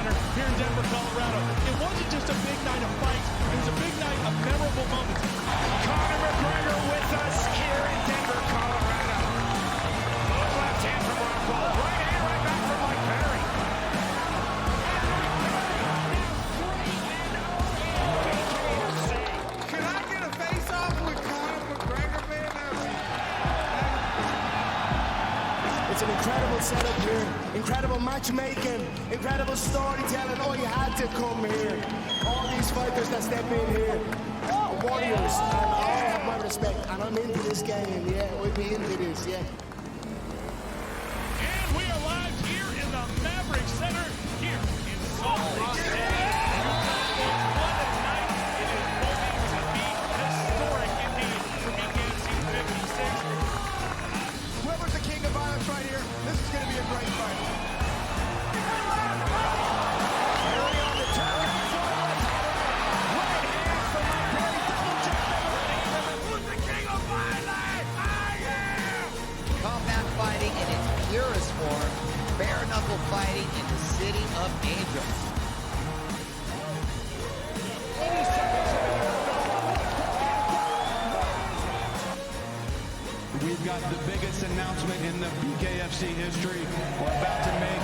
Center here in Denver, Colorado. It wasn't just a big night of fights. It was a big night of memorable moments. Conor McGregor with us here in Denver, Colorado. Little left hand from Rockhold. Right hand right back from Mike Perry. Can I get a face-off with Conor McGregor, man? It's an incredible setup here, incredible matchmaking, incredible storytelling. Oh, you had to come here. All these fighters that step in here, warriors, and all have my respect. And I'm into this game, yeah, we'll be into this, yeah. And we are live here in the Maverick Center here in Salt Lake City. What a night. It is going to be historic indeed for BKFC 56. Whoever's the king of violence right here, this is going to be a great fight. Perry on the turn. Right hand from Mike Perry. Double jab number 8. Who's the king of violence? I am! Combat fighting in its purest form, bare knuckle fighting in the city of angels. 80 seconds. We've got the biggest announcement in the BKFC history we're about to make,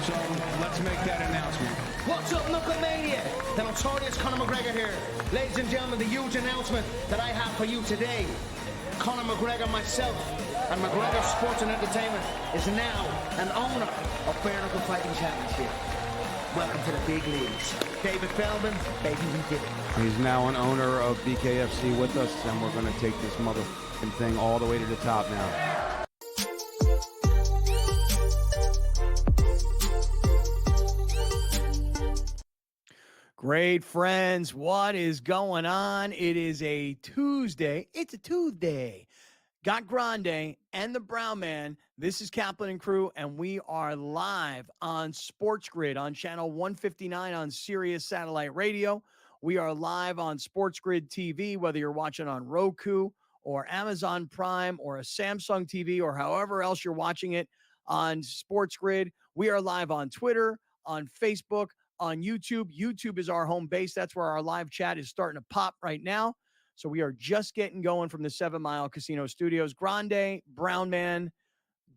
so let's make that announcement. What's up, Knucklemania? The notorious Conor McGregor here. Ladies and gentlemen, the huge announcement that I have for you today. Conor McGregor, myself, and McGregor Sports and Entertainment is now an owner of Bare Knuckle Fighting Championship. Welcome to the big leagues. David Feldman, baby, we did it. He's now an owner of BKFC with us, and we're going to take this motherfucking thing all the way to the top now. Great friends, what is going on? It is a Tuesday. It's a Tuesday. Got Grande and the Brown Man. This is Kaplan and Crew, and we are live on SportsGrid on channel 159 on Sirius Satellite Radio. We are live on SportsGrid TV, whether you're watching on Roku or Amazon Prime or a Samsung TV or however else you're watching it on SportsGrid. We are live on Twitter, on Facebook, on YouTube. YouTube is our home base. That's where our live chat is starting to pop right now. So we are just getting going from the 7 Mile Casino Studios. Grande, Brown Man,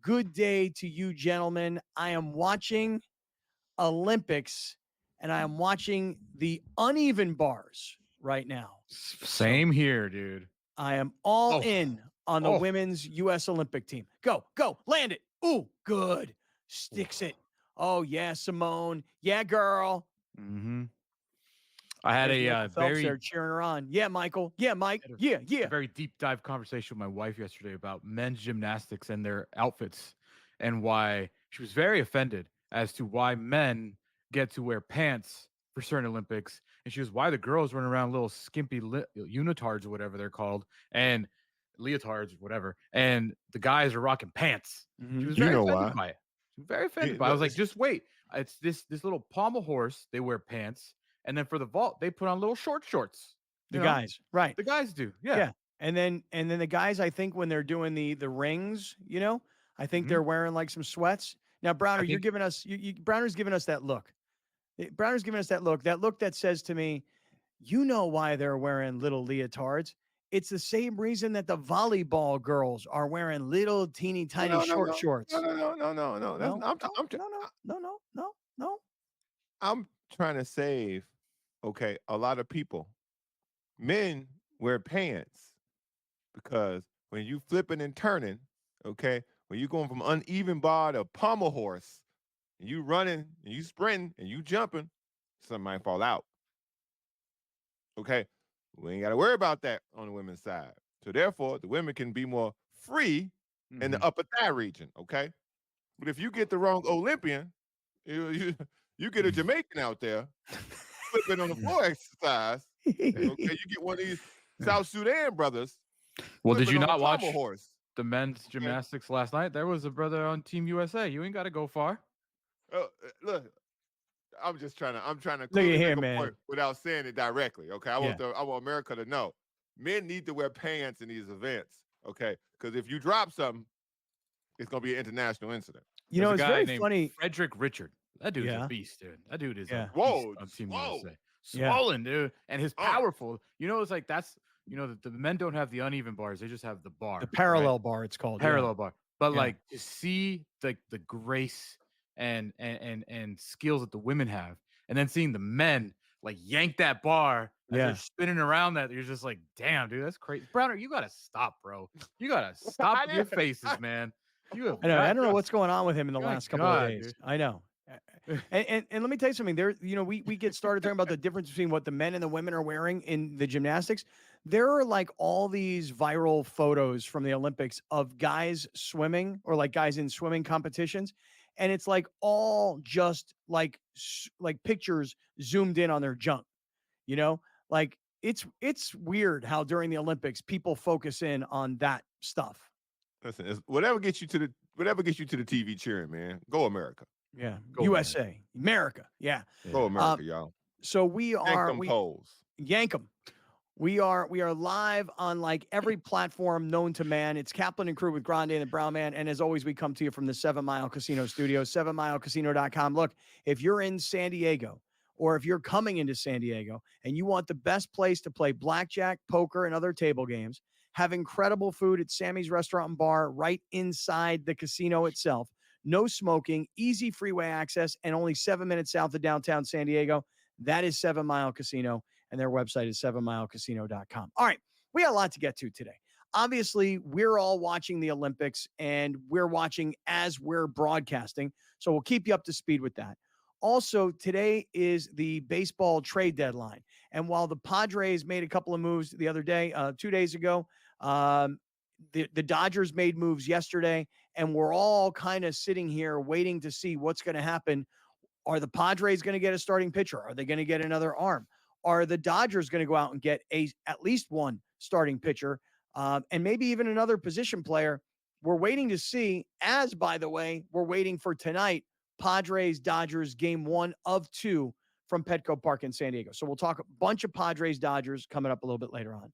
good day to you, gentlemen. I am watching Olympics, and I am watching the uneven bars right now. Same here, dude. I am all in on the women's U.S. Olympic team. Go, land it. Ooh, good. Sticks it. Oh, yeah, Simone. Yeah, girl. Mm-hmm. I had a very they're cheering her on. Yeah, Michael. Yeah, Mike. Yeah. A very deep dive conversation with my wife yesterday about men's gymnastics and their outfits and why she was very offended as to why men get to wear pants for certain Olympics. And she was why the girls running around little skimpy unitards or whatever they're called and leotards or whatever. And the guys are rocking pants. Mm-hmm. She was very offended by it. She was very offended by it. I was like, just wait. It's this little pommel horse. They wear pants. And then for the vault, they put on little shorts. The guys, right? The guys do, yeah. And then the guys, I think when they're doing the rings, I think they're wearing like some sweats. Now, Browner, you're giving us Browner's giving us that look. Browner's giving us that look that says to me, you know why they're wearing little leotards. It's the same reason that the volleyball girls are wearing little teeny tiny shorts. No. I'm trying to save, a lot of people. Men wear pants because when you flipping and turning, when you're going from uneven bar to pommel horse, and you running and you sprinting and you jumping, something might fall out. We ain't got to worry about that on the women's side. So therefore, the women can be more free in the upper thigh region. But if you get the wrong Olympian, you get a Jamaican out there flipping on the floor exercise. You get one of these South Sudan brothers. Well, did you not watch the men's gymnastics last night? There was a brother on Team USA. You ain't got to go far. Look, I'm trying to look at here, man, without saying it directly. I want America to know men need to wear pants in these events. Because if you drop something, it's gonna be an international incident. It's very funny. Frederick Richard. That dude's Yeah. a beast, dude. That dude is Yeah. a beast Whoa, on Team whoa. USA. Yeah. Swollen, dude. And his Uh. powerful. You know, it's like that's the men don't have the uneven bars. They just have the bar. The right? parallel bar, it's called. Parallel bar. But Yeah. like to see like the grace and skills that the women have, and then seeing the men like yank that bar as Yeah. they're spinning around that, you're just like, damn, dude, that's crazy. Browner, you gotta stop, bro. You gotta stop with your faces, man. You have I know. I got don't know to- what's going on with him in the My last couple God, of days. dude. I know. And let me tell you something. There, we get started talking about the difference between what the men and the women are wearing in the gymnastics. There are like all these viral photos from the Olympics of guys swimming or like guys in swimming competitions, and it's like all just like pictures zoomed in on their junk. You know, like it's weird how during the Olympics people focus in on that stuff. Listen, whatever gets you to the TV cheering, man. Go America. Yeah, Go USA, America. Yeah. Go America, y'all. So we are Yank them poles. yank them. We are live on like every platform known to man. It's Kaplan and Crew with Grande and the Brown Man. And as always, we come to you from the 7 Mile Casino Studio, 7milecasino.com. Look, if you're in San Diego or if you're coming into San Diego and you want the best place to play blackjack, poker, and other table games, have incredible food at Sammy's Restaurant and Bar right inside the casino itself. No smoking, easy freeway access, and only 7 minutes south of downtown San Diego. That is 7 Mile Casino, and their website is 7milecasino.com. All right, we got a lot to get to today. Obviously, we're all watching the Olympics, and we're watching as we're broadcasting, so we'll keep you up to speed with that. Also, today is the baseball trade deadline, and while the Padres made a couple of moves the other day, 2 days ago, the Dodgers made moves yesterday, and we're all kind of sitting here waiting to see what's going to happen. Are the Padres going to get a starting pitcher? Are they going to get another arm? Are the Dodgers going to go out and get at least one starting pitcher and maybe even another position player? We're waiting to see, as by the way, we're waiting for tonight, Padres Dodgers game 1 of 2 from Petco Park in San Diego. So we'll talk a bunch of Padres Dodgers coming up a little bit later on.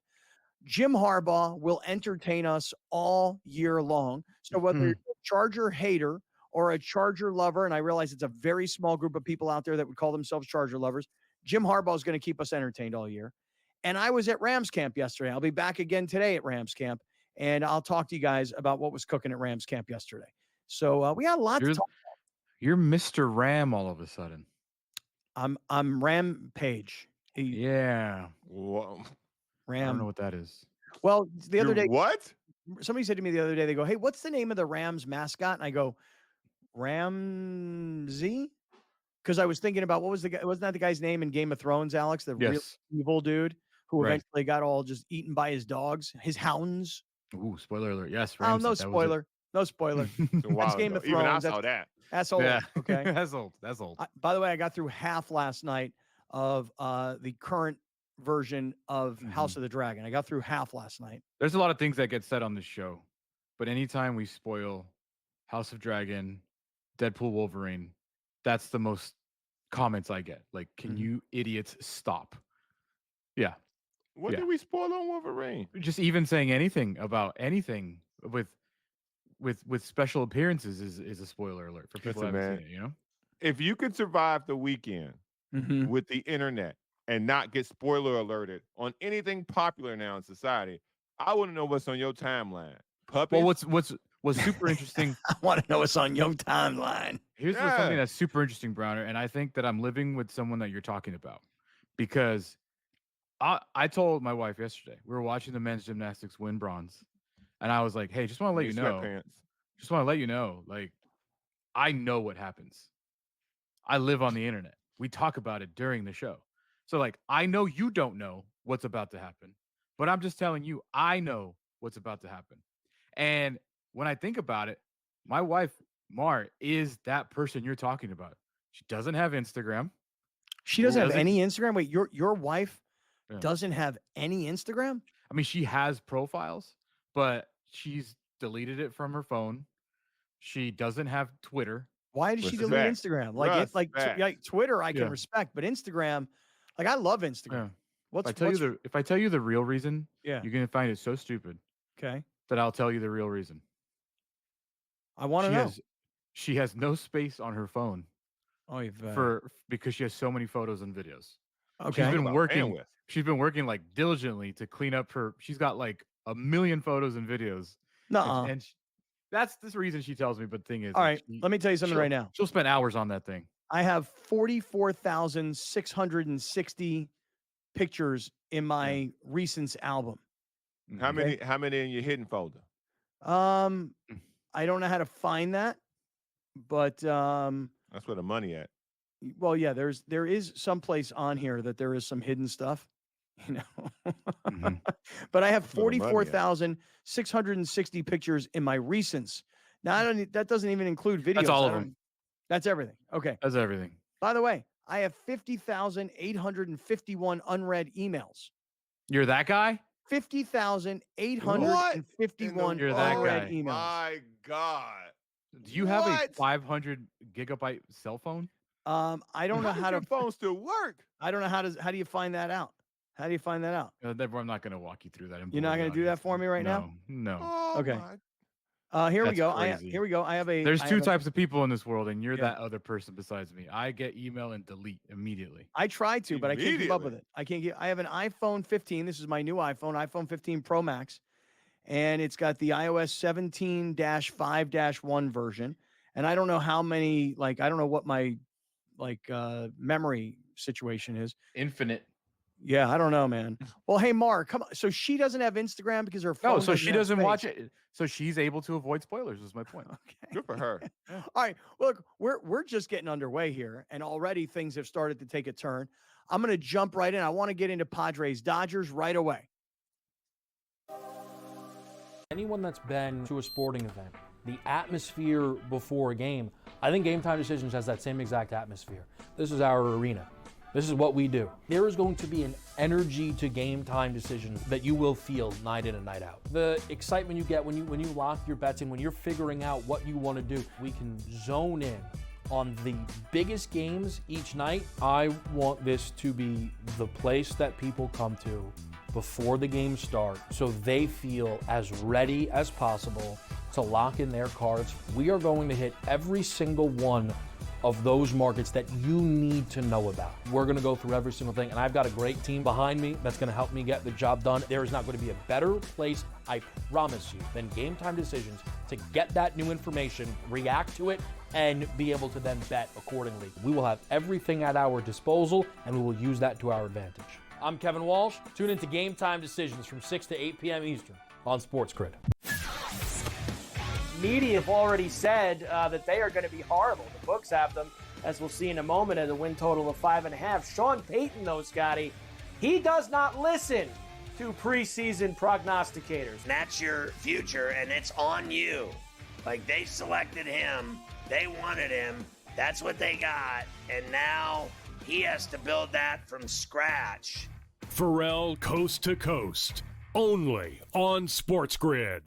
Jim Harbaugh will entertain us all year long. So whether you're a Charger hater or a Charger lover, and I realize it's a very small group of people out there that would call themselves Charger lovers, Jim Harbaugh is going to keep us entertained all year. And I was at Rams camp yesterday. I'll be back again today at Rams camp, and I'll talk to you guys about what was cooking at Rams camp yesterday. So we got a lot to talk about. You're Mr. Ram all of a sudden. I'm Rampage. Yeah. Whoa. Ram. I don't know what that is. Well, the other day, what? Somebody said to me the other day, they go, "Hey, what's the name of the Rams mascot?" And I go, Ramsey? Because I was thinking about what was the guy, wasn't that the guy's name in Game of Thrones, Alex? The real evil dude who eventually got all just eaten by his dogs, his hounds. Ooh, spoiler alert. Yes, Oh, Ramsey, no spoiler. No spoiler. That's Game of Thrones. Even I saw that. That's old. Yeah. Okay. That's old. That's old. By the way, I got through half last night of the current version of House of the Dragon. I got through half last night. There's a lot of things that get said on this show, but anytime we spoil House of Dragon, Deadpool, Wolverine, that's the most comments I get. Like, can you idiots stop? Yeah. What did we spoil on Wolverine? Just even saying anything about anything with special appearances is a spoiler alert for people who haven't seen it, you know? If you could survive the weekend with the internet and not get spoiler alerted on anything popular now in society, I want to know what's on your timeline. Puppies? Well, what's super interesting. I want to know what's on your timeline. Here's something that's super interesting, Browner, and I think that I'm living with someone that you're talking about, because I told my wife yesterday, we were watching the men's gymnastics win bronze, and I was like, hey, just want to let you know, like, I know what happens. I live on the internet. We talk about it during the show. So, like, I know you don't know what's about to happen, but I'm just telling you, I know what's about to happen. And when I think about it, my wife, Mar, is that person you're talking about. She doesn't have Instagram. She doesn't have any Instagram? Wait, your wife doesn't have any Instagram? I mean, she has profiles, but she's deleted it from her phone. She doesn't have Twitter. Why did she delete Instagram? Like, Twitter, I can respect, but Instagram, like, I love Instagram. If I tell you the real reason, you're gonna find it so stupid. Okay. That I'll tell you the real reason. I want to know. She has no space on her phone Oh, you've because she has so many photos and videos. okay. She's been About working. bandwidth. She's been working like diligently to clean up her. She's got like 1 million photos and videos. Nuh-uh. And that's the reason she tells me. But the thing is, All right, let me tell you something right now. She'll spend hours on that thing. I have 44,660 pictures in my recents album. How many in your hidden folder? I don't know how to find that, but That's where the money at. well, yeah, there is some place on here that there is some hidden stuff, you know. But I have 44,660 pictures in my recents. Now that doesn't even include videos. That's all of them. That's everything. Okay. That's everything. By the way, I have 50,851 unread emails. You're that guy? 50,851 You're that unread guy. emails. My God. Do you have a 500 gigabyte cell phone? I don't know how your to. phone still work. I don't know how do you find that out? How do you find that out? I'm not going to walk you through that. You're not going to do that for me right now? No. Oh, Okay. my. Here we That's go. crazy. Here we go. I have a. There's I two have a- types of people in this world, and you're Yeah. that other person besides me. I get email and delete immediately. I try to, but I can't keep up with Immediately. it. I can't get. I have an iPhone 15. This is my new iPhone 15 Pro Max, and it's got the iOS 17-5-1 version. And I don't know how many. Like I don't know what my memory situation is. Infinite. Yeah, I don't know, man. Well, hey, Mark, come on. So she doesn't have Instagram because her phone. No, so she have doesn't space. watch it. So she's able to avoid spoilers. Is my point. Okay. Good for her. All right. Look, we're just getting underway here, and already things have started to take a turn. I'm going to jump right in. I want to get into Padres Dodgers right away. Anyone that's been to a sporting event, the atmosphere before a game, I think Game Time Decisions has that same exact atmosphere. This is our arena. This is what we do. There is going to be an energy to Game Time Decisions that you will feel night in and night out. The excitement you get when you lock your bets in, when you're figuring out what you want to do, we can zone in on the biggest games each night. I want this to be the place that people come to before the games start so they feel as ready as possible to lock in their cards. We are going to hit every single one of those markets that you need to know about. We're gonna go through every single thing, and I've got a great team behind me that's gonna help me get the job done. There is not gonna be a better place, I promise you, than Game Time Decisions to get that new information, react to it, and be able to then bet accordingly. We will have everything at our disposal, and we will use that to our advantage. I'm Kevin Walsh. Tune into Game Time Decisions from 6 to 8 p.m. Eastern on SportsGrid. Media have already said that they are going to be horrible. The books have them, as we'll see in a moment, at a win total of 5.5. Sean Payton, though, Scotty, he does not listen to preseason prognosticators. That's your future, and it's on you. Like, they selected him, they wanted him, that's what they got, and now he has to build that from scratch. Pharrell Coast to Coast, only on SportsGrid.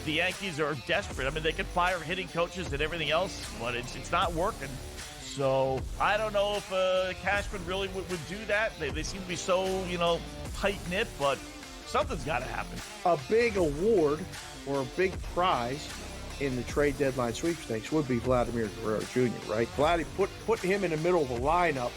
The Yankees are desperate. I mean, they could fire hitting coaches and everything else, but it's not working. So I don't know if Cashman really would do that. They seem to be so, tight-knit, but something's got to happen. A big award or a big prize in the trade deadline sweepstakes would be Vladimir Guerrero Jr., right? Vladdy, put him in the middle of the lineup.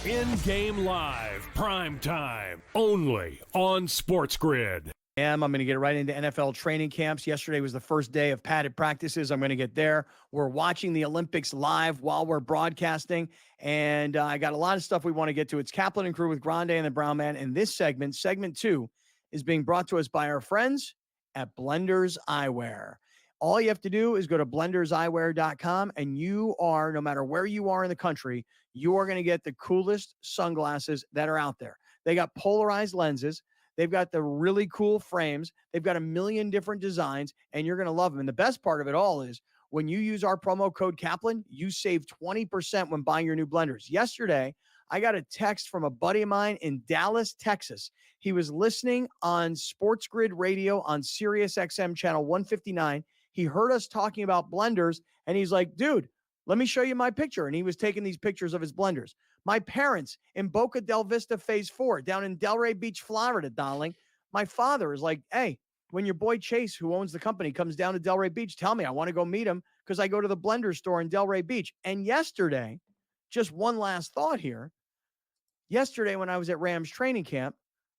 In-game live, prime time, only on SportsGrid. I'm going to get right into NFL training camps. Yesterday was the first day of padded practices. I'm going to get there. We're watching the Olympics live while we're broadcasting, and I got a lot of stuff we want to get to. It's Kaplan and Crew with Grande and the Brown Man, and this segment 2, is being brought to us by our friends at Blenders Eyewear. All you have to do is go to blenderseyewear.com, and you are, no matter where you are in the country, you are going to get the coolest sunglasses that are out there. They got polarized lenses. They've got the really cool frames. They've got a million different designs, and you're going to love them. And the best part of it all is when you use our promo code Kaplan, you save 20% when buying your new blenders. Yesterday, I got a text from a buddy of mine in Dallas, Texas. He was listening on SportsGrid Radio on Sirius XM channel 159. He heard us talking about blenders, and he's like, dude, let me show you my picture. And he was taking these pictures of his blenders. My parents in Boca del Vista Phase 4 down in Delray Beach, Florida, darling. My father is like, hey, when your boy Chase, who owns the company, comes down to Delray Beach, tell me. I want to go meet him because I go to the blender store in Delray Beach. And yesterday, just one last thought here. Yesterday, when I was at Rams training camp,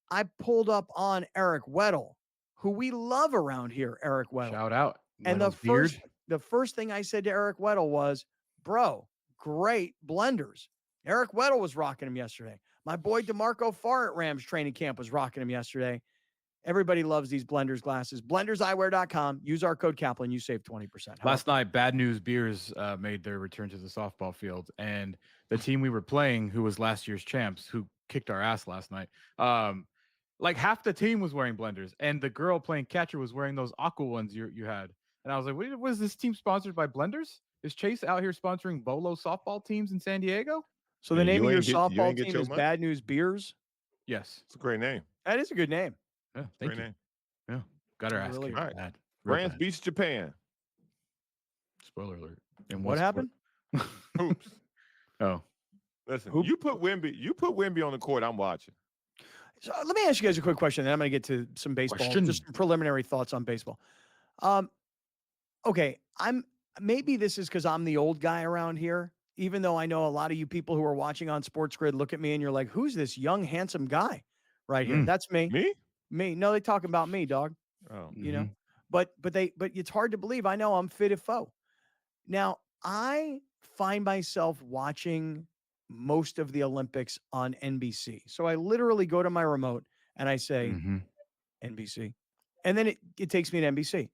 I pulled up on Eric Weddle, who we love around here, Eric Weddle. Shout out. And Weddle's beard. the first thing I said to Eric Weddle was, bro, great blenders. Eric Weddle was rocking them yesterday. My boy DeMarco Farr at Rams training camp was rocking them yesterday. Everybody loves these blenders glasses. Blenderseyewear.com. Use our code Kaplan. You save 20%. Last night, Bad News Beers made their return to the softball field, and the team we were playing, who was last year's champs, who kicked our ass last night, like half the team was wearing blenders, and the girl playing catcher was wearing those aqua ones you had. And I was like, was this team sponsored by Blenders? Is Chase out here sponsoring Bolo softball teams in San Diego? So the name of your softball team is Bad News Beers? Yes. It's a great name. That is a good name. Yeah, thank you. Name. Yeah, got our ass Really kicked All right. bad. Real Rams bad. beats Japan. Spoiler alert. In What happened? Hoops. Oh, Listen, you put Wemby on the court, I'm watching. So let me ask you guys a quick question, then I'm going to get to some baseball, just some preliminary thoughts on baseball. Okay, maybe this is because I'm the old guy around here, even though I know a lot of you people who are watching on SportsGrid look at me and you're like, who's this young, handsome guy right here? That's me. Me? No, they talking about me, dog. Oh. You know, but it's hard to believe. I know I'm fit if foe. Now, I find myself watching most of the Olympics on NBC. So I literally go to my remote and I say NBC, and then it takes me to NBC.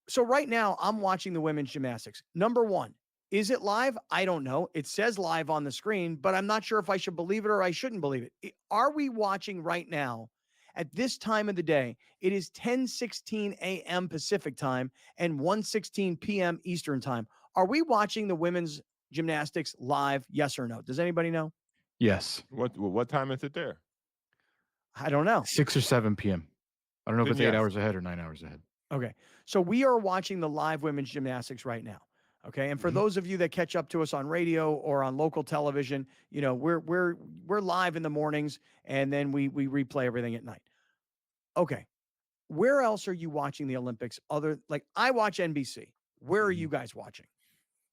So right now I'm watching the women's gymnastics. Number one, is it live? I don't know. It says live on the screen, but I'm not sure if I should believe it or I shouldn't believe it. Are we watching right now at this time of the day? It is 10:16 a.m. Pacific time and 1:16 p.m. Eastern time. Are we watching the women's gymnastics live? Yes or no? Does anybody know? yes. What time is it there? I don't know. 6 or 7 p.m. I don't know if Then it's 8 yes. hours ahead or 9 hours ahead. Okay. So we are watching the live women's gymnastics right now. Okay. And for those of you that catch up to us on radio or on local television, you know, we're live in the mornings and then we replay everything at night. Okay. Where else are you watching the Olympics? I watch NBC. Where are you guys watching?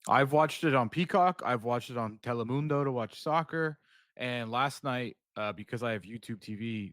I've watched it on Peacock. I've watched it on Telemundo to watch soccer. And last night, because I have YouTube TV,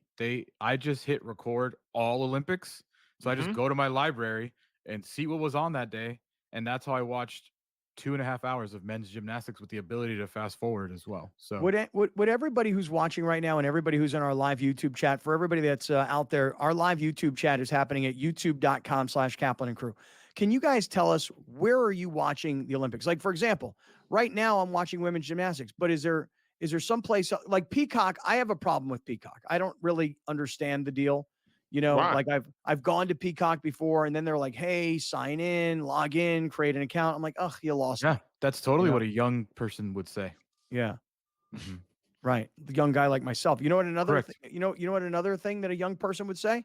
I just hit record all Olympics. So I just go to my library and see what was on that day. And that's how I watched 2.5 hours of men's gymnastics with the ability to fast forward as well. So would everybody who's watching right now and everybody who's in our live YouTube chat, for everybody that's out there, our live YouTube chat is happening at youtube.com/Kaplan and Crew. Can you guys tell us, where are you watching the Olympics? Like, for example, right now I'm watching women's gymnastics, but is there some place like Peacock? I have a problem with Peacock. I don't really understand the deal. You know, like I've gone to Peacock before and then they're like, hey, sign in, log in, create an account. I'm like, ugh, you lost me. That's totally what a young person would say. Yeah. Right. The young guy like myself. You know what another Correct. you know what another thing that a young person would say?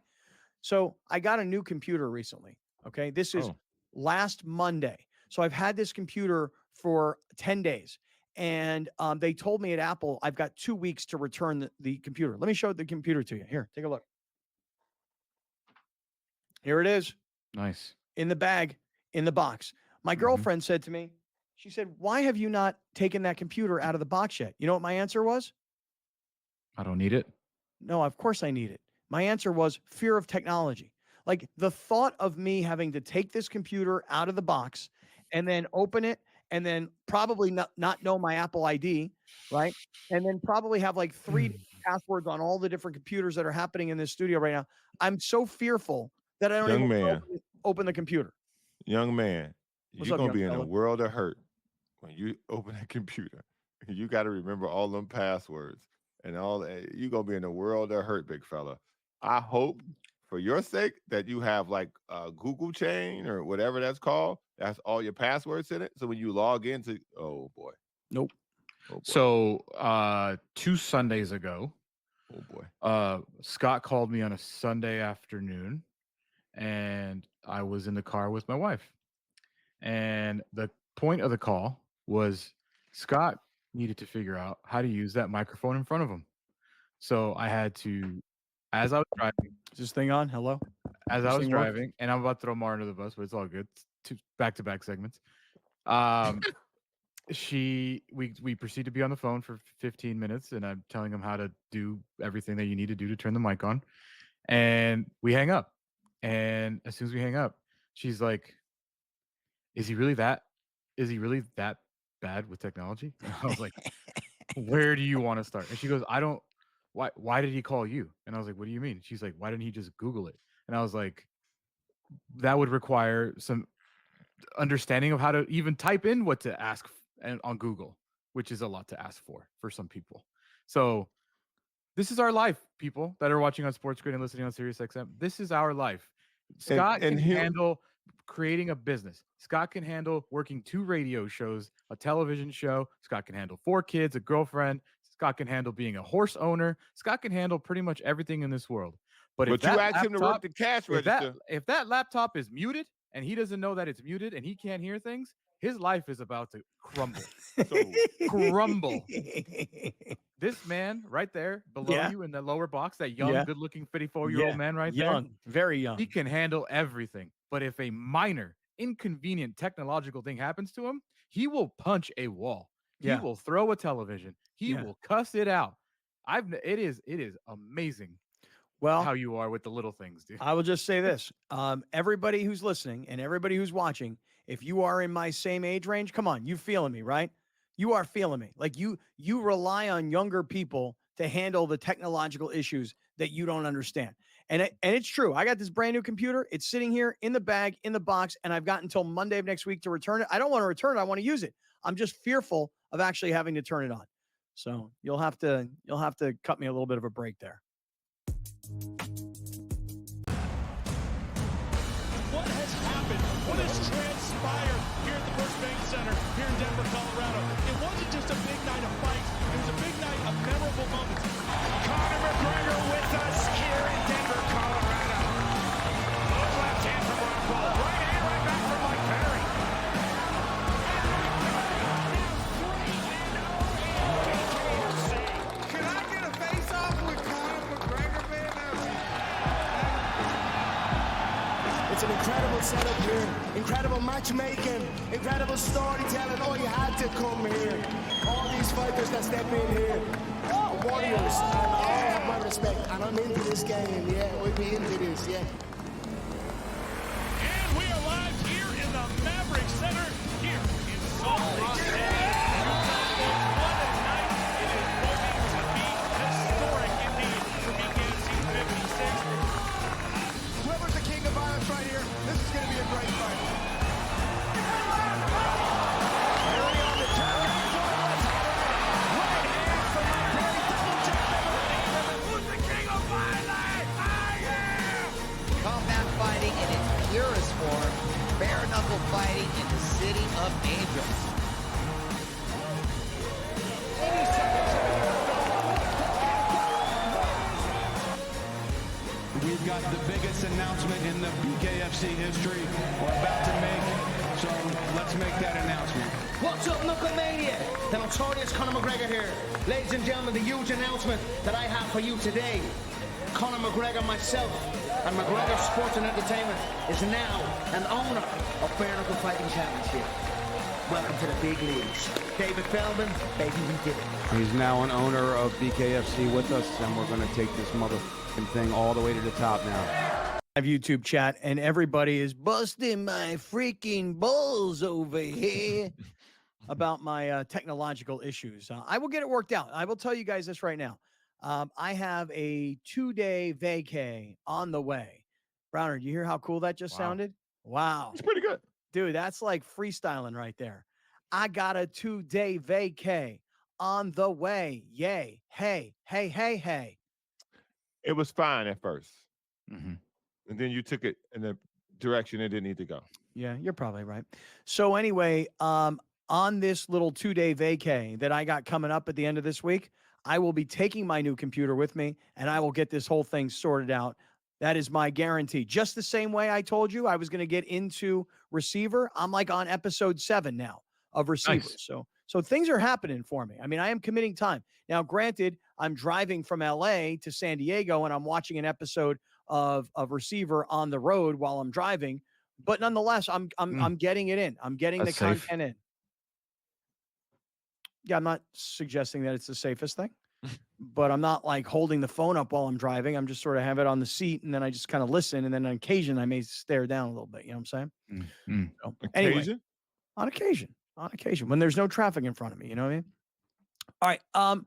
So I got a new computer recently. Okay. This is last Monday. So I've had this computer for 10 days. And they told me at Apple, I've got 2 weeks to return the computer. Let me show the computer to you. Here, take a look. Here it is. Nice. In the bag, in the box. My girlfriend said to me, she said, why have you not taken that computer out of the box yet? You know what my answer was? I don't need it. No, of course I need it. My answer was fear of technology. Like the thought of me having to take this computer out of the box and then open it and then probably not know my Apple ID, right? And then probably have like 3 passwords on all the different computers that are happening in this studio right now. I'm so fearful that I don't even open the computer. Young man, What's you're up, going to young be in a fella? world of hurt when you open that computer. You got to remember all them passwords and all that. You're going to be in a world of hurt, big fella. I hope for your sake that you have like a Google chain or whatever that's called. That's all your passwords in it. So when you log into, oh boy. Nope. Oh boy. So 2 Sundays ago, oh boy, Scott called me on a Sunday afternoon, and I was in the car with my wife. And the point of the call was Scott needed to figure out how to use that microphone in front of him. So I had to, as I was driving. Is this thing on? Hello? As This I was thing work? driving, and I'm about to throw Mar under the bus, but it's all good. two back-to-back segments. We proceed to be on the phone for 15 minutes, and I'm telling him how to do everything that you need to do to turn the mic on, and we hang up. And as soon as we hang up, she's like, is he really that bad with technology? And I was like, where do you want to start? And she goes, I don't. Why did he call you? And I was like, what do you mean? She's like, why didn't he just Google it? And I was like, that would require some understanding of how to even type in what to ask on Google, which is a lot to ask for some people. So this is our life, people that are watching on SportsGrid and listening on SiriusXM. This is our life. Scott can handle creating a business. Scott can handle working 2 radio shows, a television show. Scott can handle 4 kids, a girlfriend. Scott can handle being a horse owner. Scott can handle pretty much everything in this world. But if you ask him to work the cash register. If that laptop is muted and he doesn't know that it's muted and he can't hear things, his life is about to crumble. Crumble. This man right there below you in the lower box, that young, good-looking 54-year-old man right there. Very young. He can handle everything. But if a minor, inconvenient technological thing happens to him, he will punch a wall. He will throw a television. He will cuss it out. It is amazing. Well, how you are with the little things, dude. I will just say this. Everybody who's listening and everybody who's watching, if you are in my same age range, come on, you feeling me, right? You are feeling me. Like you rely on younger people to handle the technological issues that you don't understand. And it's true. I got this brand new computer. It's sitting here in the bag, in the box, and I've got until Monday of next week to return it. I don't want to return it. I want to use it. I'm just fearful of actually having to turn it on. So you'll have to cut me a little bit of a break there. What has happened? What has transpired here at the First Bank Center here in Denver, Colorado? It wasn't just a big night of fights. It was a big night of memorable moments. Conor McGregor with us here in Denver, Colorado. Left hand from Ron Paul. Right hand right back from Mike Perry. Can I get a face-off with Conor McGregor, man? It's an incredible setup here, incredible matchmaking, incredible storytelling. Oh, you had to come here. All these fighters that step in here, warriors, and all have my respect. And I'm into this game, yeah. We'll be into this, yeah. And we are live here in the Maverick Center here in Salt Lake City. What a night. It is going to be historic indeed for BKFC 56. Whoever's the king of violence right here, this is going to be a great fight. Perry on the turn. Right hand from Mike Perry. Double jab number 8. Who's the king of violence? I am! Combat fighting in its purest form, bare knuckle fighting in the city of angels. We've got the biggest announcement in the BKFC history we're about to make, so let's make that announcement. What's up, Knucklemania? The notorious Conor McGregor here. Ladies and gentlemen, the huge announcement that I have for you today. Conor McGregor, myself, and McGregor Sports and Entertainment is now an owner of Bare Knuckle Fighting Championship. Welcome to the big leagues. David Feldman, baby, we did it. He's now an owner of BKFC with us, and we're going to take this motherfucking thing all the way to the top now. Have YouTube chat, and everybody is busting my freaking balls over here about my technological issues. I will get it worked out. I will tell you guys this right now. I have a 2-day vacay on the way. Browner, do you hear how cool that just sounded? Wow. It's pretty good. Dude, that's like freestyling right there. I got a 2-day vacay on the way. Yay. Hey, hey, hey, hey. It was fine at 1st. Mm-hmm. And then you took it in the direction it didn't need to go. Yeah, you're probably right. So anyway, on this little 2-day vacay that I got coming up at the end of this week, I will be taking my new computer with me, and I will get this whole thing sorted out. That is my guarantee. Just the same way I told you I was going to get into receiver. I'm like on episode 7 now of receivers. Nice. So things are happening for me. I mean, I am committing time. Now, granted, I'm driving from LA to San Diego, and I'm watching an episode of receiver on the road while I'm driving. But nonetheless, I'm getting it in. I'm getting That's the safe. content in. Yeah, I'm not suggesting that it's the safest thing, but I'm not like holding the phone up while I'm driving. I'm just sort of have it on the seat, and then I just kind of listen, and then on occasion I may stare down a little bit. You know what I'm saying? So, anyway, Occasion? on occasion, when there's no traffic in front of me. You know what I mean? All right.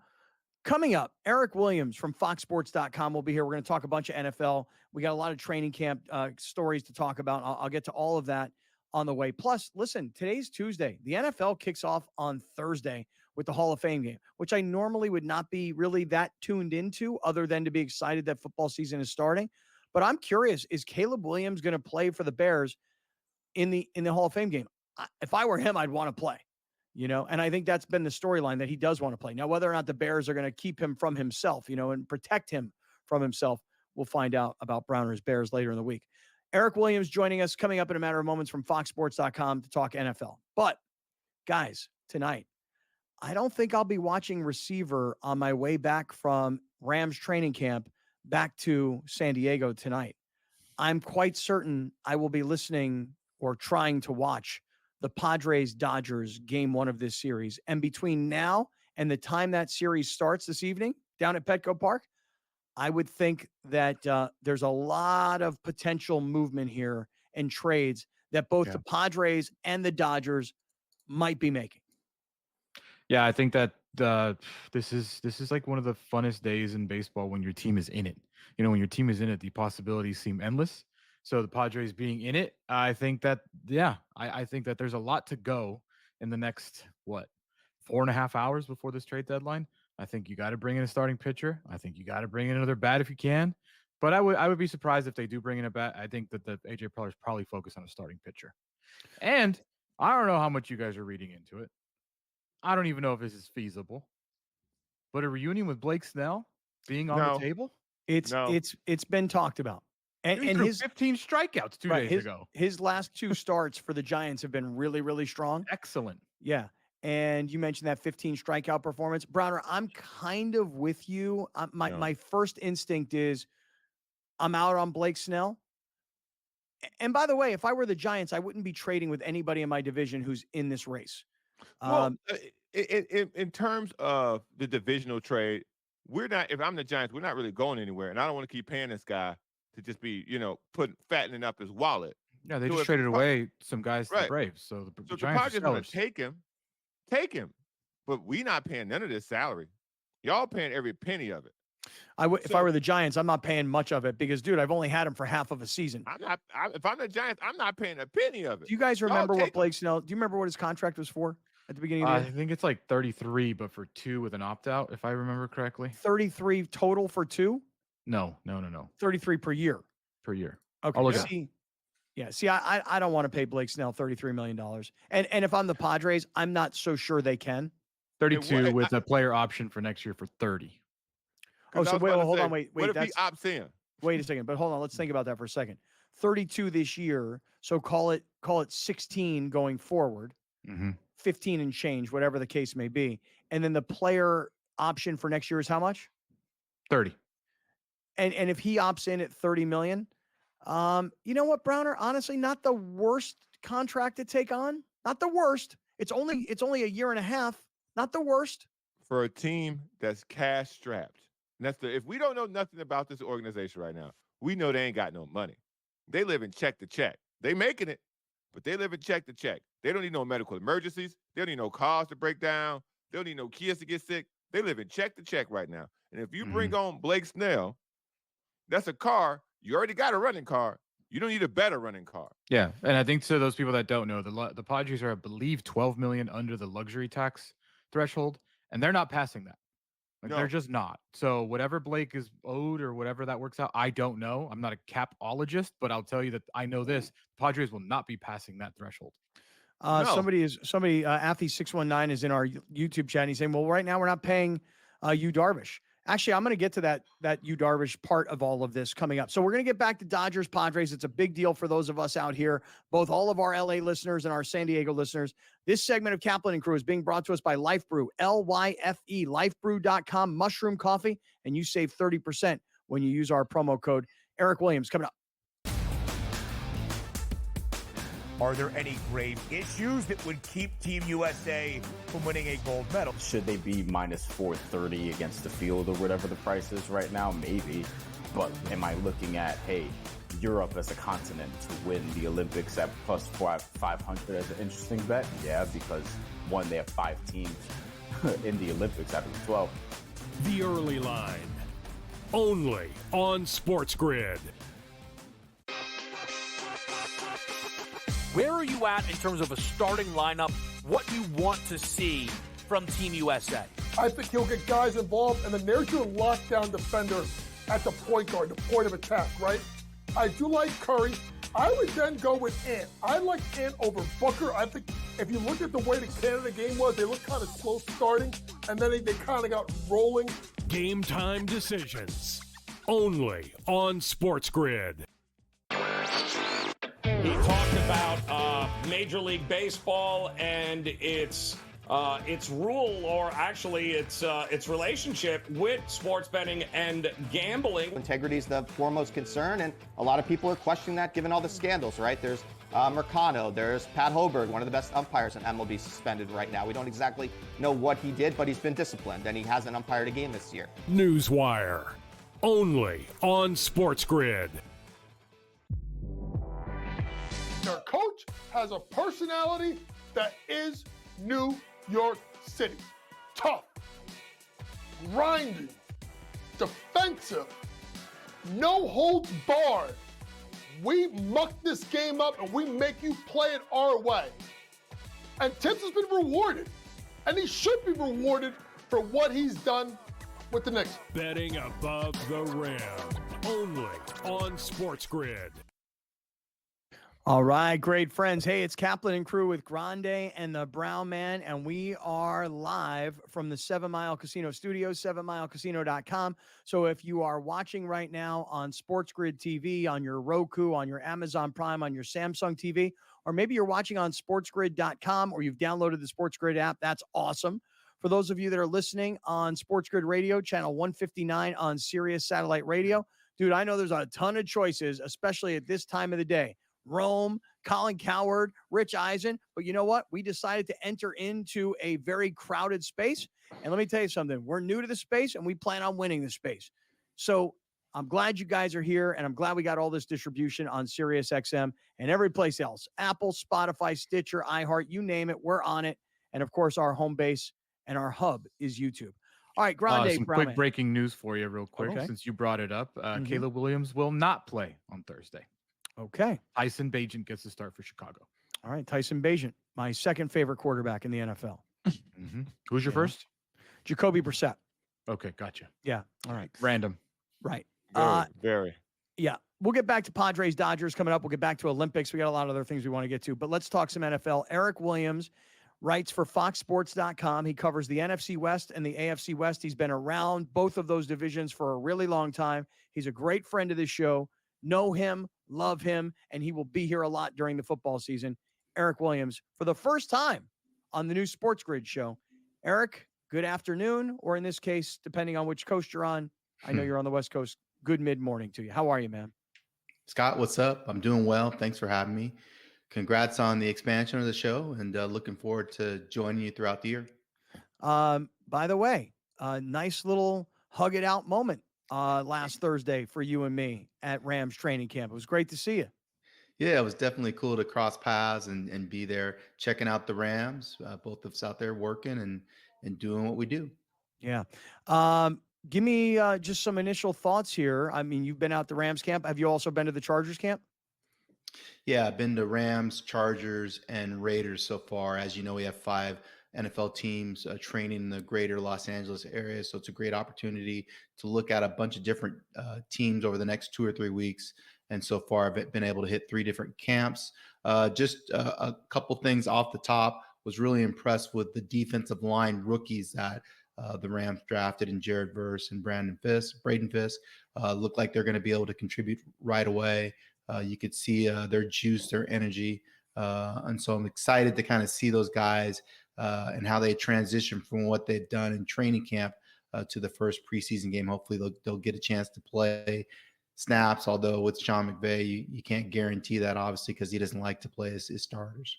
Coming up, Eric Williams from FoxSports.com will be here. We're going to talk a bunch of NFL. We got a lot of training camp stories to talk about. I'll get to all of that on the way. Plus, listen, today's Tuesday. The NFL kicks off on Thursday with the Hall of Fame game, which I normally would not be really that tuned into other than to be excited that football season is starting. But I'm curious, is Caleb Williams going to play for the Bears in the Hall of Fame game? If I were him, I'd want to play. And I think that's been the storyline, that he does want to play. Now, whether or not the Bears are going to keep him from himself, and protect him from himself, we'll find out about Browner's Bears later in the week. Eric Williams joining us coming up in a matter of moments from FoxSports.com to talk NFL. But, guys, tonight, I don't think I'll be watching receiver on my way back from Rams training camp back to San Diego tonight. I'm quite certain I will be listening or trying to watch the Padres-Dodgers game 1 of this series. And between now and the time that series starts this evening down at Petco Park, I would think that there's a lot of potential movement here and trades that both the Padres and the Dodgers might be making. Yeah, I think that this is like one of the funnest days in baseball when your team is in it. When your team is in it, the possibilities seem endless. So the Padres being in it, I think that, I think that there's a lot to go in the next, 4.5 hours before this trade deadline. I think you got to bring in a starting pitcher. I think you got to bring in another bat if you can. But I would be surprised if they do bring in a bat. I think that the AJ Preller's probably focused on a starting pitcher. And I don't know how much you guys are reading into it. I don't even know if this is feasible. But a reunion with Blake Snell being on the table? It's been talked about. And his 15 strikeouts 2 days ago. His last 2 starts for the Giants have been really, really strong. Excellent. Yeah. And you mentioned that 15 strikeout performance. Browner, I'm kind of with you. My first instinct is I'm out on Blake Snell. And by the way, if I were the Giants, I wouldn't be trading with anybody in my division who's in this race. Well, in terms of the divisional trade, we're not. If I'm the Giants, we're not really going anywhere, and I don't want to keep paying this guy to just be, fattening up his wallet. Yeah, they just traded away some guys to the Braves, so the Giants Padres are want to take him, but we not paying none of this salary. Y'all paying every penny of it. If I were the Giants, I'm not paying much of it because, dude, I've only had him for half of a season. If I'm the Giants, I'm not paying a penny of it. Do you guys remember what Blake Snell? Do you remember what his contract was for at the beginning of the year? I think it's like 33, but for 2 with an opt-out, if I remember correctly. 33 total for 2? No. 33 per year. Per year. Okay. See, I don't want to pay Blake Snell $33 million. And if I'm the Padres, I'm not so sure they can. 32 with a player option for next year for 30. Oh, so hold on. Wait. What if he opts in? Wait a second. But hold on. Let's think about that for a second. 32 this year. So call it 16 going forward. Mm-hmm. 15 and change, whatever the case may be. And then the player option for next year is how much? 30. And if he opts in at 30 million, you know what, Browner? Honestly, not the worst contract to take on. Not the worst. It's only a year and a half. Not the worst. For a team that's cash strapped. And if we don't know nothing about this organization right now, we know they ain't got no money. They live in check to check. They making it, but they live in check to check. They don't need no medical emergencies. They don't need no cars to break down. They don't need no kids to get sick. They live in check to check right now. And if you bring on Blake Snell, that's a car. You already got a running car. You don't need a better running car. Yeah, and I think to those people that don't know, the Padres are, I believe, $12 million under the luxury tax threshold, and they're not passing that. They're just not. So whatever Blake is owed or whatever that works out, I don't know. I'm not a capologist, but I'll tell you that I know this: the Padres will not be passing that threshold. Somebody Athy619 is in our YouTube chat. And he's saying, well, right now we're not paying Yu Darvish. Actually, I'm going to get to that Yu Darvish part of all of this coming up. So we're going to get back to Dodgers Padres. It's a big deal for those of us out here, both all of our LA listeners and our San Diego listeners. This segment of Kaplan and Crew is being brought to us by Life Brew, LYFE, lifebrew.com, mushroom coffee, and you save 30% when you use our promo code. Eric Williams coming up. Are there any grave issues that would keep Team USA from winning a gold medal? Should they be minus 430 against the field or whatever the price is right now? Maybe. But am I looking at, hey, Europe as a continent to win the Olympics at plus 500 as an interesting bet? Yeah, because one, they have 5 teams in the Olympics out of the 12. The Early Line, only on SportsGrid. Where are you at in terms of a starting lineup, what you want to see from Team USA? I think he'll get guys involved, and then there's your lockdown defender at the point guard, the point of attack, right? I do like Curry. I would then go with Ant. I like Ant over Booker. I think if you look at the way the Canada game was, they looked kind of slow starting, and then they kind of got rolling. Game time decisions, only on SportsGrid. He talked about Major League Baseball and its rule, or actually its relationship with sports betting and gambling. Integrity is the foremost concern, and a lot of people are questioning that given all the scandals, right? There's Mercado, there's Pat Hoberg, one of the best umpires in MLB, suspended right now. We don't exactly know what he did, but he's been disciplined, and he hasn't umpired a game this year. Newswire, only on SportsGrid. Their coach has a personality that is New York City. Tough, grinding, defensive, no holds barred. We muck this game up and we make you play it our way. And Tibbs has been rewarded, and he should be rewarded for what he's done with the Knicks. Betting above the rim, only on SportsGrid. All right, great friends. Hey, it's Kaplan and Crew with Grande and the Brown Man, and we are live from the 7 Mile Casino Studios, 7milecasino.com. So if you are watching right now on SportsGrid TV, on your Roku, on your Amazon Prime, on your Samsung TV, or maybe you're watching on sportsgrid.com or you've downloaded the SportsGrid app, that's awesome. For those of you that are listening on SportsGrid Radio, channel 159 on Sirius Satellite Radio, dude, I know there's a ton of choices, especially at this time of the day. Rome, Colin Cowherd, Rich Eisen. But you know what? We decided to enter into a very crowded space. And let me tell you something. We're new to the space, and we plan on winning the space. So I'm glad you guys are here, and I'm glad we got all this distribution on Sirius XM and every place else. Apple, Spotify, Stitcher, iHeart, you name it. We're on it. And, of course, our home base and our hub is YouTube. All right, Grande. Some quick breaking news for you real quick, Okay. since you brought it up. Caleb Williams will not play on Thursday. Okay. Tyson Bagent gets the start for Chicago. All right, Tyson Bagent, my second favorite quarterback in the NFL. Who's your first? Jacoby Brissett. Okay, gotcha. Yeah. All right. Random. Right. Very. Yeah. We'll get back to Padres, Dodgers coming up. We'll get back to Olympics. We got a lot of other things we want to get to, but let's talk some NFL. Eric Williams writes for FoxSports.com. He covers the NFC West and the AFC West. He's been around both of those divisions for a really long time. He's a great friend of this show. Know him, love him, and he will be here a lot during the football season. Eric Williams, for the first time on the new SportsGrid show. Eric, good afternoon, or in this case, depending on which coast you're on, I know you're on the West Coast, good mid-morning to you. How are you, man? Scott, what's up? I'm doing well. Thanks for having me. Congrats on the expansion of the show, and looking forward to joining you throughout the year. By the way, nice little hug it out moment last Thursday for you and me at Rams training camp. It was great to see you. Yeah, it was definitely cool to cross paths and be there checking out the Rams, both of us out there working and doing what we do. Yeah. Give me just some initial thoughts here. I mean, you've been out the Rams camp. Have you also been to the Chargers camp? Yeah, I've been to Rams, Chargers, and Raiders so far. As you know, we have 5 NFL teams training in the greater Los Angeles area. So it's a great opportunity to look at a bunch of different teams over the next 2 or 3 weeks. And so far, I've been able to hit 3 different camps. Just a couple things off the top. Was really impressed with the defensive line rookies that the Rams drafted in Jared Verse and Braden Fisk. Look like they're going to be able to contribute right away. You could see their juice, their energy. And so I'm excited to kind of see those guys and how they transition from what they've done in training camp to the first preseason game. Hopefully they'll get a chance to play snaps. Although with Sean McVay, you can't guarantee that, obviously, because he doesn't like to play his starters.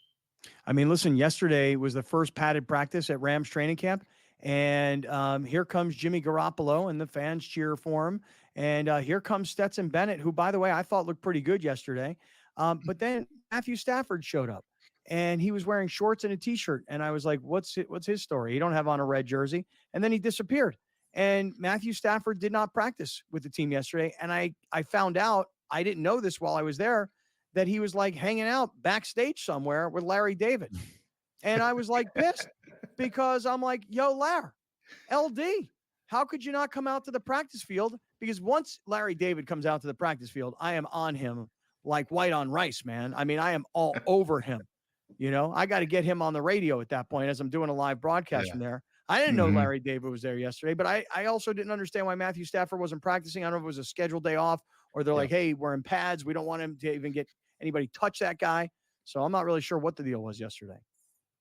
I mean, listen, yesterday was the first padded practice at Rams training camp. And here comes Jimmy Garoppolo, and the fans cheer for him. And here comes Stetson Bennett, who, by the way, I thought looked pretty good yesterday. But then Matthew Stafford showed up, and he was wearing shorts and a T-shirt. And I was like, what's his story? He don't have on a red jersey. And then he disappeared. And Matthew Stafford did not practice with the team yesterday. And I found out, I didn't know this while I was there, that he was like hanging out backstage somewhere with Larry David. And I was like pissed because I'm like, yo, Larry, LD, how could you not come out to the practice field? Because once Larry David comes out to the practice field, I am on him like white on rice, man. I mean, I am all over him. I got to get him on the radio at that point as I'm doing a live broadcast from there. I didn't know Larry David was there yesterday, but I also didn't understand why Matthew Stafford wasn't practicing. I don't know if it was a scheduled day off or they're like, hey, we're in pads. We don't want him to even get anybody touch that guy. So I'm not really sure what the deal was yesterday.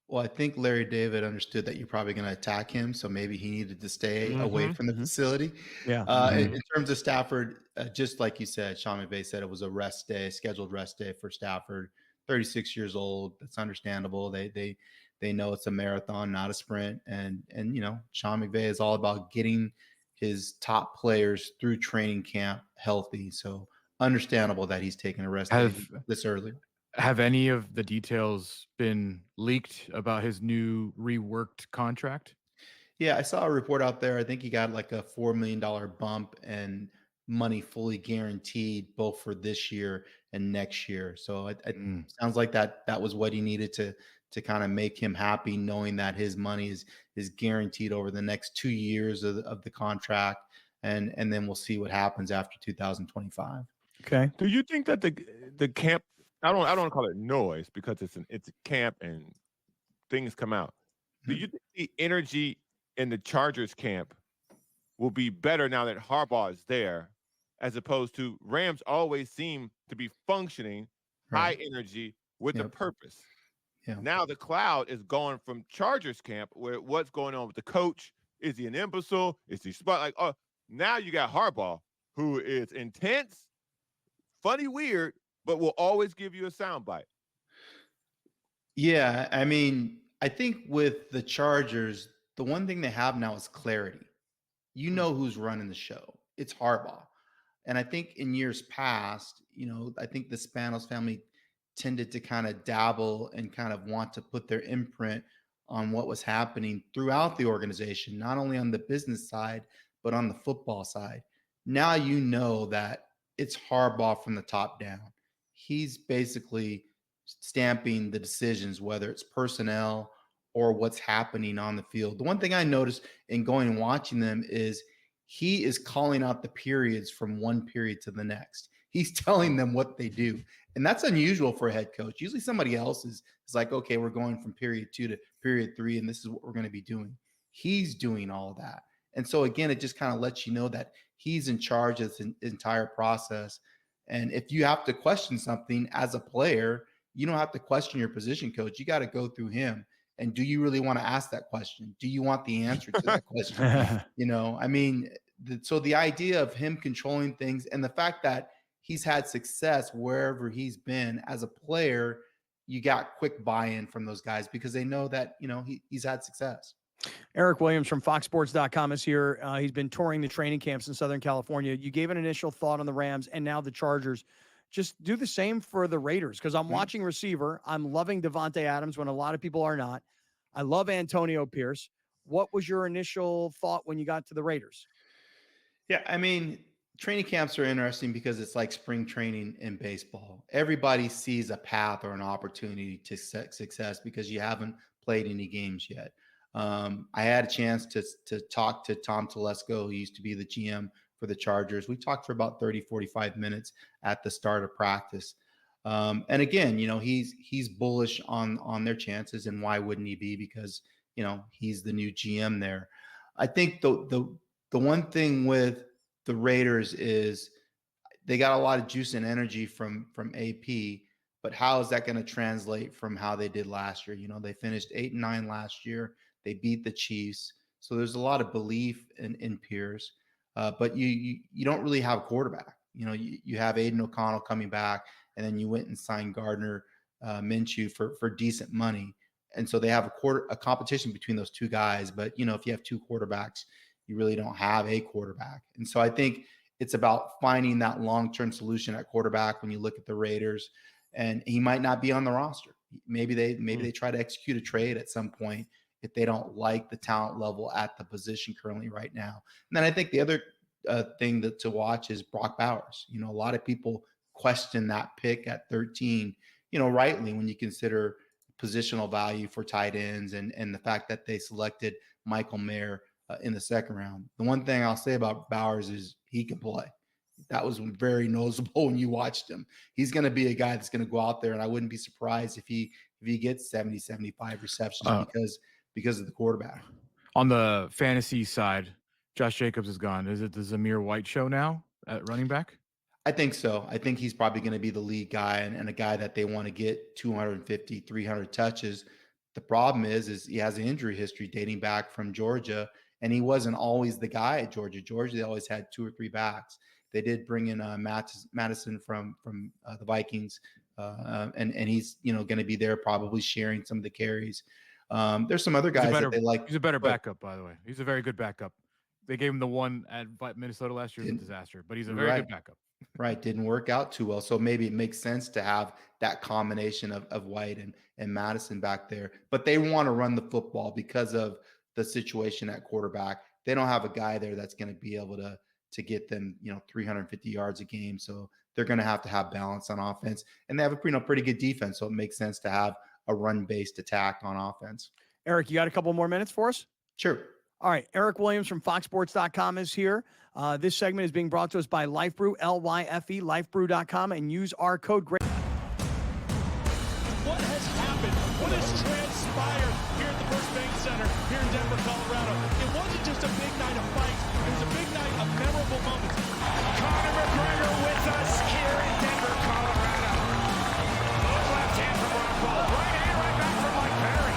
Well, I think Larry David understood that you're probably going to attack him, so maybe he needed to stay away from the facility. Yeah. In terms of Stafford, just like you said, Sean McVay said it was a rest day, scheduled rest day for Stafford. 36 years old, that's understandable. They know it's a marathon, not a sprint, and Sean McVay is all about getting his top players through training camp healthy. So understandable that he's taking a rest day this early. Have any of the details been leaked about his new reworked contract? Yeah, I saw a report out there. I think he got like a $4 million bump and money fully guaranteed both for this year and next year. So it sounds like that was what he needed to kind of make him happy, knowing that his money is guaranteed over the next 2 years of the contract, and then we'll see what happens after 2025. Okay. Do you think that the camp? I don't want to call it noise because it's a camp and things come out. Do you think the energy in the Chargers camp will be better now that Harbaugh is there, as opposed to Rams always seem to be functioning high energy with a purpose? Yeah. Now the cloud is going from Chargers camp, where what's going on with the coach? Is he an imbecile? Is he smart? Like, oh, now you got Harbaugh, who is intense, funny, weird, but will always give you a soundbite. Yeah, I mean, I think with the Chargers, the one thing they have now is clarity. You know who's running the show. It's Harbaugh. And I think in years past, I think the Spanos family tended to kind of dabble and kind of want to put their imprint on what was happening throughout the organization, not only on the business side, but on the football side. Now you know that it's Harbaugh from the top down. He's basically stamping the decisions, whether it's personnel or what's happening on the field. The one thing I noticed in going and watching them is he is calling out the periods from one period to the next. He's telling them what they do. And that's unusual for a head coach. Usually somebody else is like, okay, we're going from period 2 to period 3, and this is what we're going to be doing. He's doing all that. And so again, it just kind of lets you know that he's in charge of the entire process. And if you have to question something as a player, you don't have to question your position coach. You got to go through him. And do you really want to ask that question? Do you want the answer to that question? I mean, so the idea of him controlling things and the fact that he's had success wherever he's been as a player, you got quick buy-in from those guys because they know that, he's had success. Eric Williams from FoxSports.com is here. He's been touring the training camps in Southern California. You gave an initial thought on the Rams and now the Chargers. Just do the same for the Raiders because I'm watching receiver. I'm loving Devontae Adams when a lot of people are not. I love Antonio Pierce. What was your initial thought when you got to the Raiders? Yeah, I mean, training camps are interesting because it's like spring training in baseball. Everybody sees a path or an opportunity to success because you haven't played any games yet. I had a chance to talk to Tom Telesco, who used to be the GM for the Chargers. We talked for about 30, 45 minutes at the start of practice. And again, he's bullish on their chances, and why wouldn't he be? Because, he's the new GM there. I think the one thing with the Raiders is they got a lot of juice and energy from AP, but how is that going to translate from how they did last year? They finished 8-9 last year. They beat the Chiefs. So there's a lot of belief in Pierce, but you don't really have a quarterback. You know, you have Aiden O'Connell coming back, and then you went and signed Gardner Minshew for decent money. And so they have a competition between those two guys. But, you know, if you have two quarterbacks, you really don't have a quarterback. And so I think it's about finding that long-term solution at quarterback when you look at the Raiders. And he might not be on the roster. Maybe they try to execute a trade at some point if they don't like the talent level at the position currently right now. And then I think the other thing to watch is Brock Bowers. You know, a lot of people question that pick at 13, you know, rightly, when you consider positional value for tight ends and the fact that they selected Michael Mayer in the second round. The one thing I'll say about Bowers is he can play. That was very noticeable when you watched him. He's going to be a guy that's going to go out there, and I wouldn't be surprised if he gets 70, 75 receptions because of the quarterback. On the fantasy side, Josh Jacobs is gone. Is it the Zamir White show now at running back? I think so. I think he's probably going to be the lead guy and a guy that they want to get 250, 300 touches. The problem is he has an injury history dating back from Georgia, and he wasn't always the guy at Georgia. Georgia, they always had 2 or 3 backs. They did bring in Madison from the Vikings, and he's, you know, going to be there probably sharing some of the carries. There's some other guys that they like. He's a better backup, by the way. He's a very good backup. They gave him the one at Minnesota last year. It was a disaster, but he's a very good backup. Right. Didn't work out too well. So maybe it makes sense to have that combination of White and Madison back there. But they want to run the football because of the situation at quarterback. They don't have a guy there that's going to be able to get them, you know, 350 yards a game. So they're going to have balance on offense. And they have a pretty good defense. So it makes sense to have a run-based attack on offense. Eric, you got a couple more minutes for us? Sure. All right. Eric Williams from FoxSports.com is here. This segment is being brought to us by LifeBrew, LYFE, lifebrew.com, and use our code GREAT. What has happened? What has transpired here at the First Bank Center here in Denver, Colorado? It wasn't just a big night of fights. It was a big night of memorable moments. Conor McGregor with us here in Denver, Colorado. Left hand from Rockhold. Right hand, right back from Mike Perry.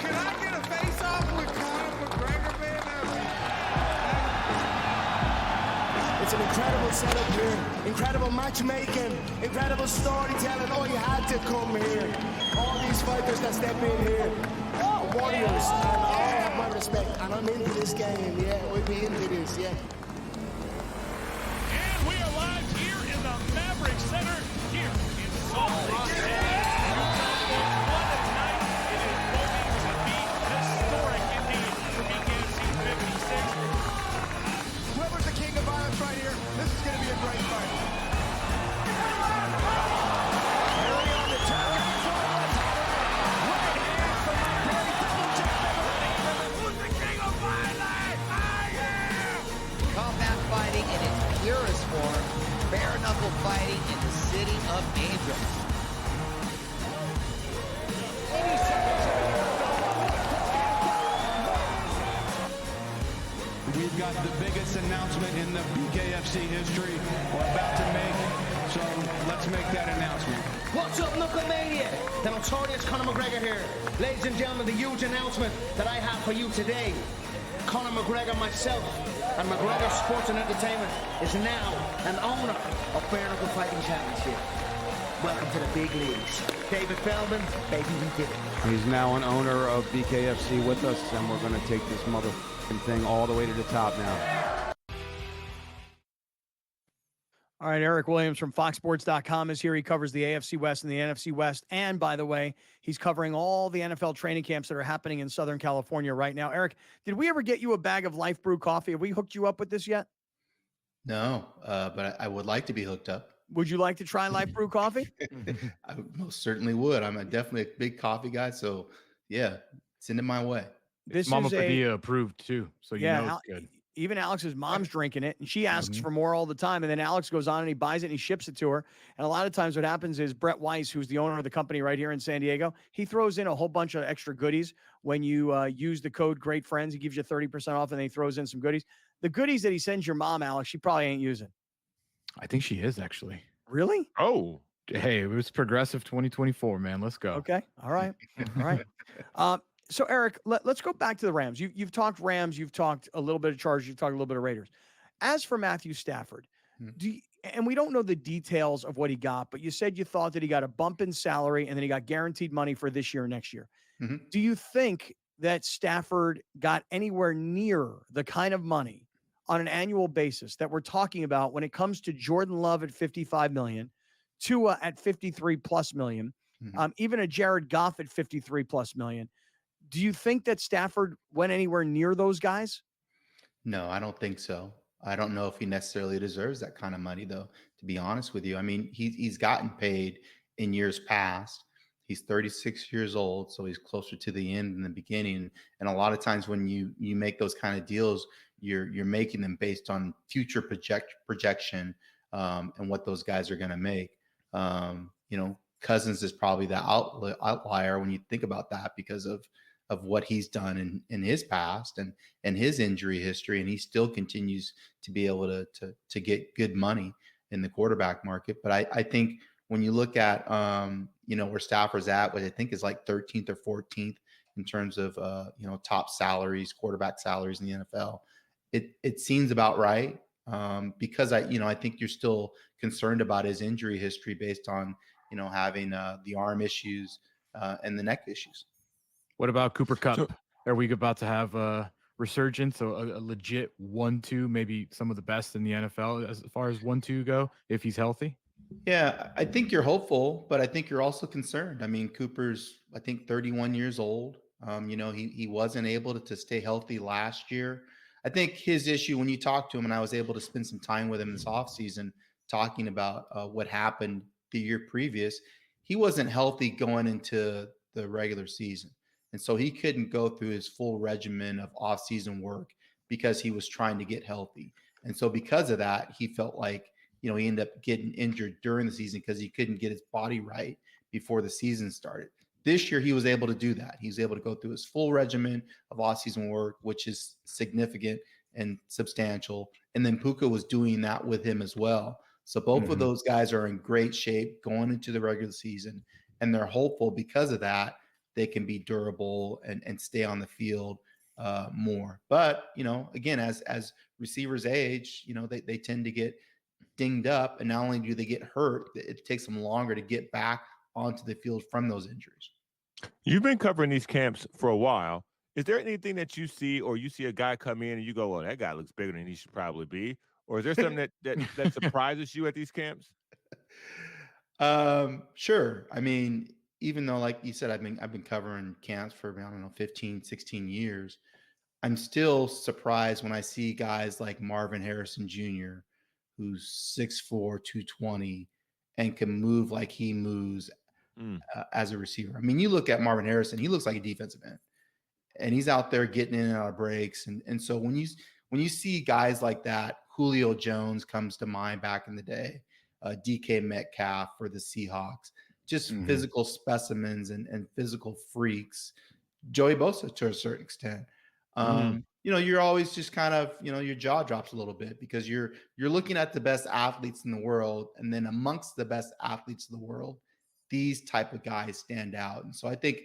Can I get a face-off with Conor McGregor, man? It's an incredible setup here, incredible matchmaking, incredible storytelling. Oh, you had to come here. All these fighters that step in here, warriors, and all have my respect. And I'm into this game, yeah. We'll be into this, yeah. And we are live here in the Maverick Center here in Salt Lake City. What a night. It is going to be historic indeed for BKFC 56. Whoever's the king of violence right here, this is going to be a great fight. Early on the turn. Right hand from Mike Perry. Double jab. Who's the king of violence? I am. Combat fighting in its purest form, bare knuckle fighting in the city of angels. We've got the biggest announcement in the BKFC history we're about to make, so let's make that announcement. What's up, Knucklemania? The notorious Conor McGregor here. Ladies and gentlemen, the huge announcement that I have for you today. Conor McGregor, myself, and McGregor Sports and Entertainment is now an owner of Bare Knuckle Fighting Championship. Welcome to the big leagues. David Feldman, baby, we did it. He's now an owner of BKFC with us, and we're going to take this motherfucking thing all the way to the top now. All right, Eric Williams from FoxSports.com is here. He covers the AFC West and the NFC West. And by the way, he's covering all the NFL training camps that are happening in Southern California right now. Eric, did we ever get you a bag of Life Brew coffee? Have we hooked you up with this yet? No, but I would like to be hooked up. Would you like to try Life Brew coffee? I most certainly would. I'm definitely a big coffee guy. So, yeah, send it my way. This Mama is Padilla approved too, so you know it's good. Even Alex's mom's drinking it, and she asks for more all the time. And then Alex goes on and he buys it and he ships it to her. And a lot of times what happens is Brett Weiss, who's the owner of the company right here in San Diego, he throws in a whole bunch of extra goodies when you use the code Great Friends. He gives you 30% off, and then he throws in some goodies. The goodies that he sends your mom, Alex, she probably ain't using. I think she is actually. Really? Oh, hey, it was progressive 2024, man. Let's go. Okay. All right. All right. So, Eric, let's go back to the Rams. You've talked Rams, you've talked a little bit of Chargers, you've talked a little bit of Raiders. As for Matthew Stafford, and we don't know the details of what he got, but you said you thought that he got a bump in salary and then he got guaranteed money for this year and next year. Do you think that Stafford got anywhere near the kind of money on an annual basis that we're talking about when it comes to Jordan Love at $55 million, Tua at $53+ million, even a Jared Goff at $53+ million? Do you think that Stafford went anywhere near those guys? No, I don't think so. I don't know if he necessarily deserves that kind of money, though, to be honest with you. I mean, he's gotten paid in years past. He's 36 years old, so he's closer to the end than the beginning. And a lot of times when you make those kind of deals, you're making them based on future projection and what those guys are going to make. Cousins is probably the outlier when you think about that because of what he's done in his past and his injury history, and he still continues to be able to get good money in the quarterback market. But I think when you look at where Stafford's at, what I think is like 13th or 14th in terms of top salaries, quarterback salaries in the NFL, it seems about right. Because I think you're still concerned about his injury history based on having the arm issues and the neck issues. What about Cooper Kupp? Are we about to have a resurgence, a legit 1-2, maybe some of the best in the NFL as far as 1-2 go, if he's healthy? Yeah, I think you're hopeful, but I think you're also concerned. I mean, Cooper's, I think, 31 years old. He wasn't able to stay healthy last year. I think his issue, when you talk to him, and I was able to spend some time with him this offseason talking about what happened the year previous, he wasn't healthy going into the regular season. And so he couldn't go through his full regimen of off-season work because he was trying to get healthy. And so because of that, he felt like, he ended up getting injured during the season because he couldn't get his body right before the season started. This year, he was able to do that. He was able to go through his full regimen of off-season work, which is significant and substantial. And then Puka was doing that with him as well. So both of those guys are in great shape going into the regular season, and they're hopeful because of that they can be durable and stay on the field more. But, again, as receivers age, they tend to get dinged up, and not only do they get hurt, it takes them longer to get back onto the field from those injuries. You've been covering these camps for a while. Is there anything that you see, or you see a guy come in and you go, well, that guy looks bigger than he should probably be? Or is there something that surprises you at these camps? Sure. I mean, even though, like you said, I've been covering camps for, 15, 16 years, I'm still surprised when I see guys like Marvin Harrison Jr., who's 6'4", 220, and can move like he moves as a receiver. I mean, you look at Marvin Harrison, he looks like a defensive end, and he's out there getting in and out of breaks. And so when you see guys like that, Julio Jones comes to mind back in the day, DK Metcalf for the Seahawks, just physical specimens and physical freaks. Joey Bosa to a certain extent. You're always just kind of, your jaw drops a little bit because you're looking at the best athletes in the world, and then amongst the best athletes in the world, these type of guys stand out. And so I think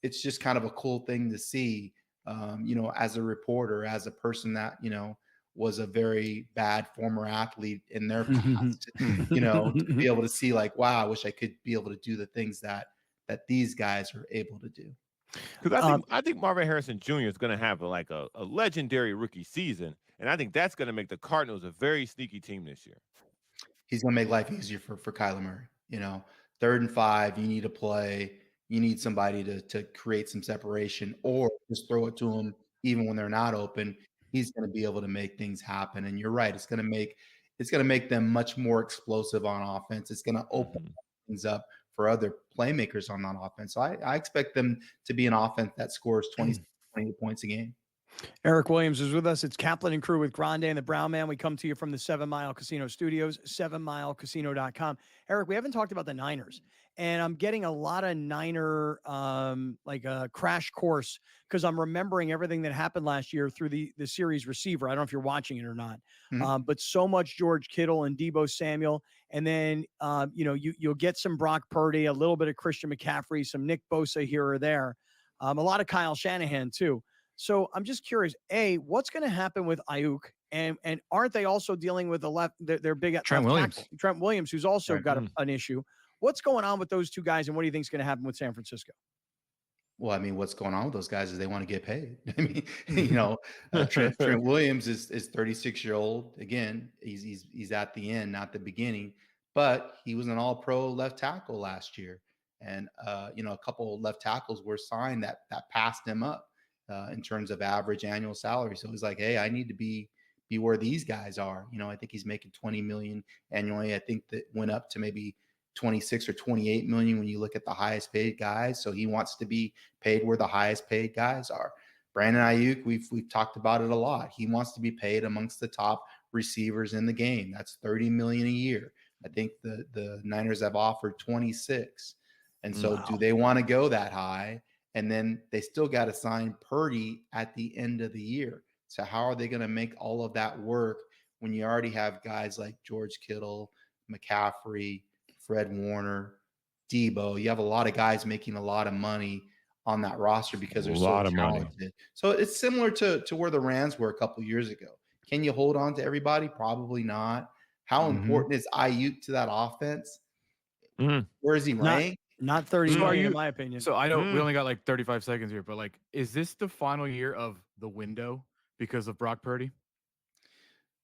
it's just kind of a cool thing to see, as a reporter, as a person that, was a very bad former athlete in their past, to be able to see like, wow, I wish I could be able to do the things that these guys are able to do. Because I think Marvin Harrison Jr. is going to have a legendary rookie season, and I think that's going to make the Cardinals a very sneaky team this year. He's going to make life easier for Kyler Murray. 3rd and 5, you need to play. You need somebody to create some separation, or just throw it to him even when they're not open. He's going to be able to make things happen. And you're right, it's going to make them much more explosive on offense. It's going to open things up for other playmakers on that offense. So I expect them to be an offense that scores 20 points a game. Eric Williams is with us. It's Kaplan and Crew with Grande and the Brown Man. We come to you from the 7 Mile Casino Studios, 7milecasino.com. Eric, we haven't talked about the Niners, and I'm getting a lot of Niner like a crash course because I'm remembering everything that happened last year through the series receiver. I don't know if you're watching it or not, but so much George Kittle and Deebo Samuel, and then you'll get some Brock Purdy, a little bit of Christian McCaffrey, some Nick Bosa here or there. A lot of Kyle Shanahan too. So I'm just curious, A, what's going to happen with Ayuk? And aren't they also dealing with their big Trent left Williams. tackle, Trent Williams, who's also Right. got an issue? What's going on with those two guys, and what do you think is going to happen with San Francisco? Well, I mean, what's going on with those guys is they want to get paid. I mean, Trent Williams is 36-year-old. Again, he's at the end, not the beginning. But he was an All-Pro left tackle last year, and a couple of left tackles were signed that passed him up in terms of average annual salary. So he's like, hey, I need to be where these guys are. I think he's making $20 million annually. I think that went up to maybe 26 or 28 million when you look at the highest paid guys. So he wants to be paid where the highest paid guys are. Brandon Ayuk, we've talked about it a lot. He wants to be paid amongst the top receivers in the game. That's 30 million a year. I think the Niners have offered 26. And so do they want to go that high? And then they still got to sign Purdy at the end of the year. So how are they going to make all of that work when you already have guys like George Kittle, McCaffrey, Fred Warner, Debo? You have a lot of guys making a lot of money on that roster because they're so talented. So it's similar to where the Rams were a couple of years ago. Can you hold on to everybody? Probably not. How important is Ayuk to that offense? Where is he ranked? Not 30 million, in my opinion. So I know we only got like 35 seconds here, but like, is this the final year of the window because of Brock Purdy?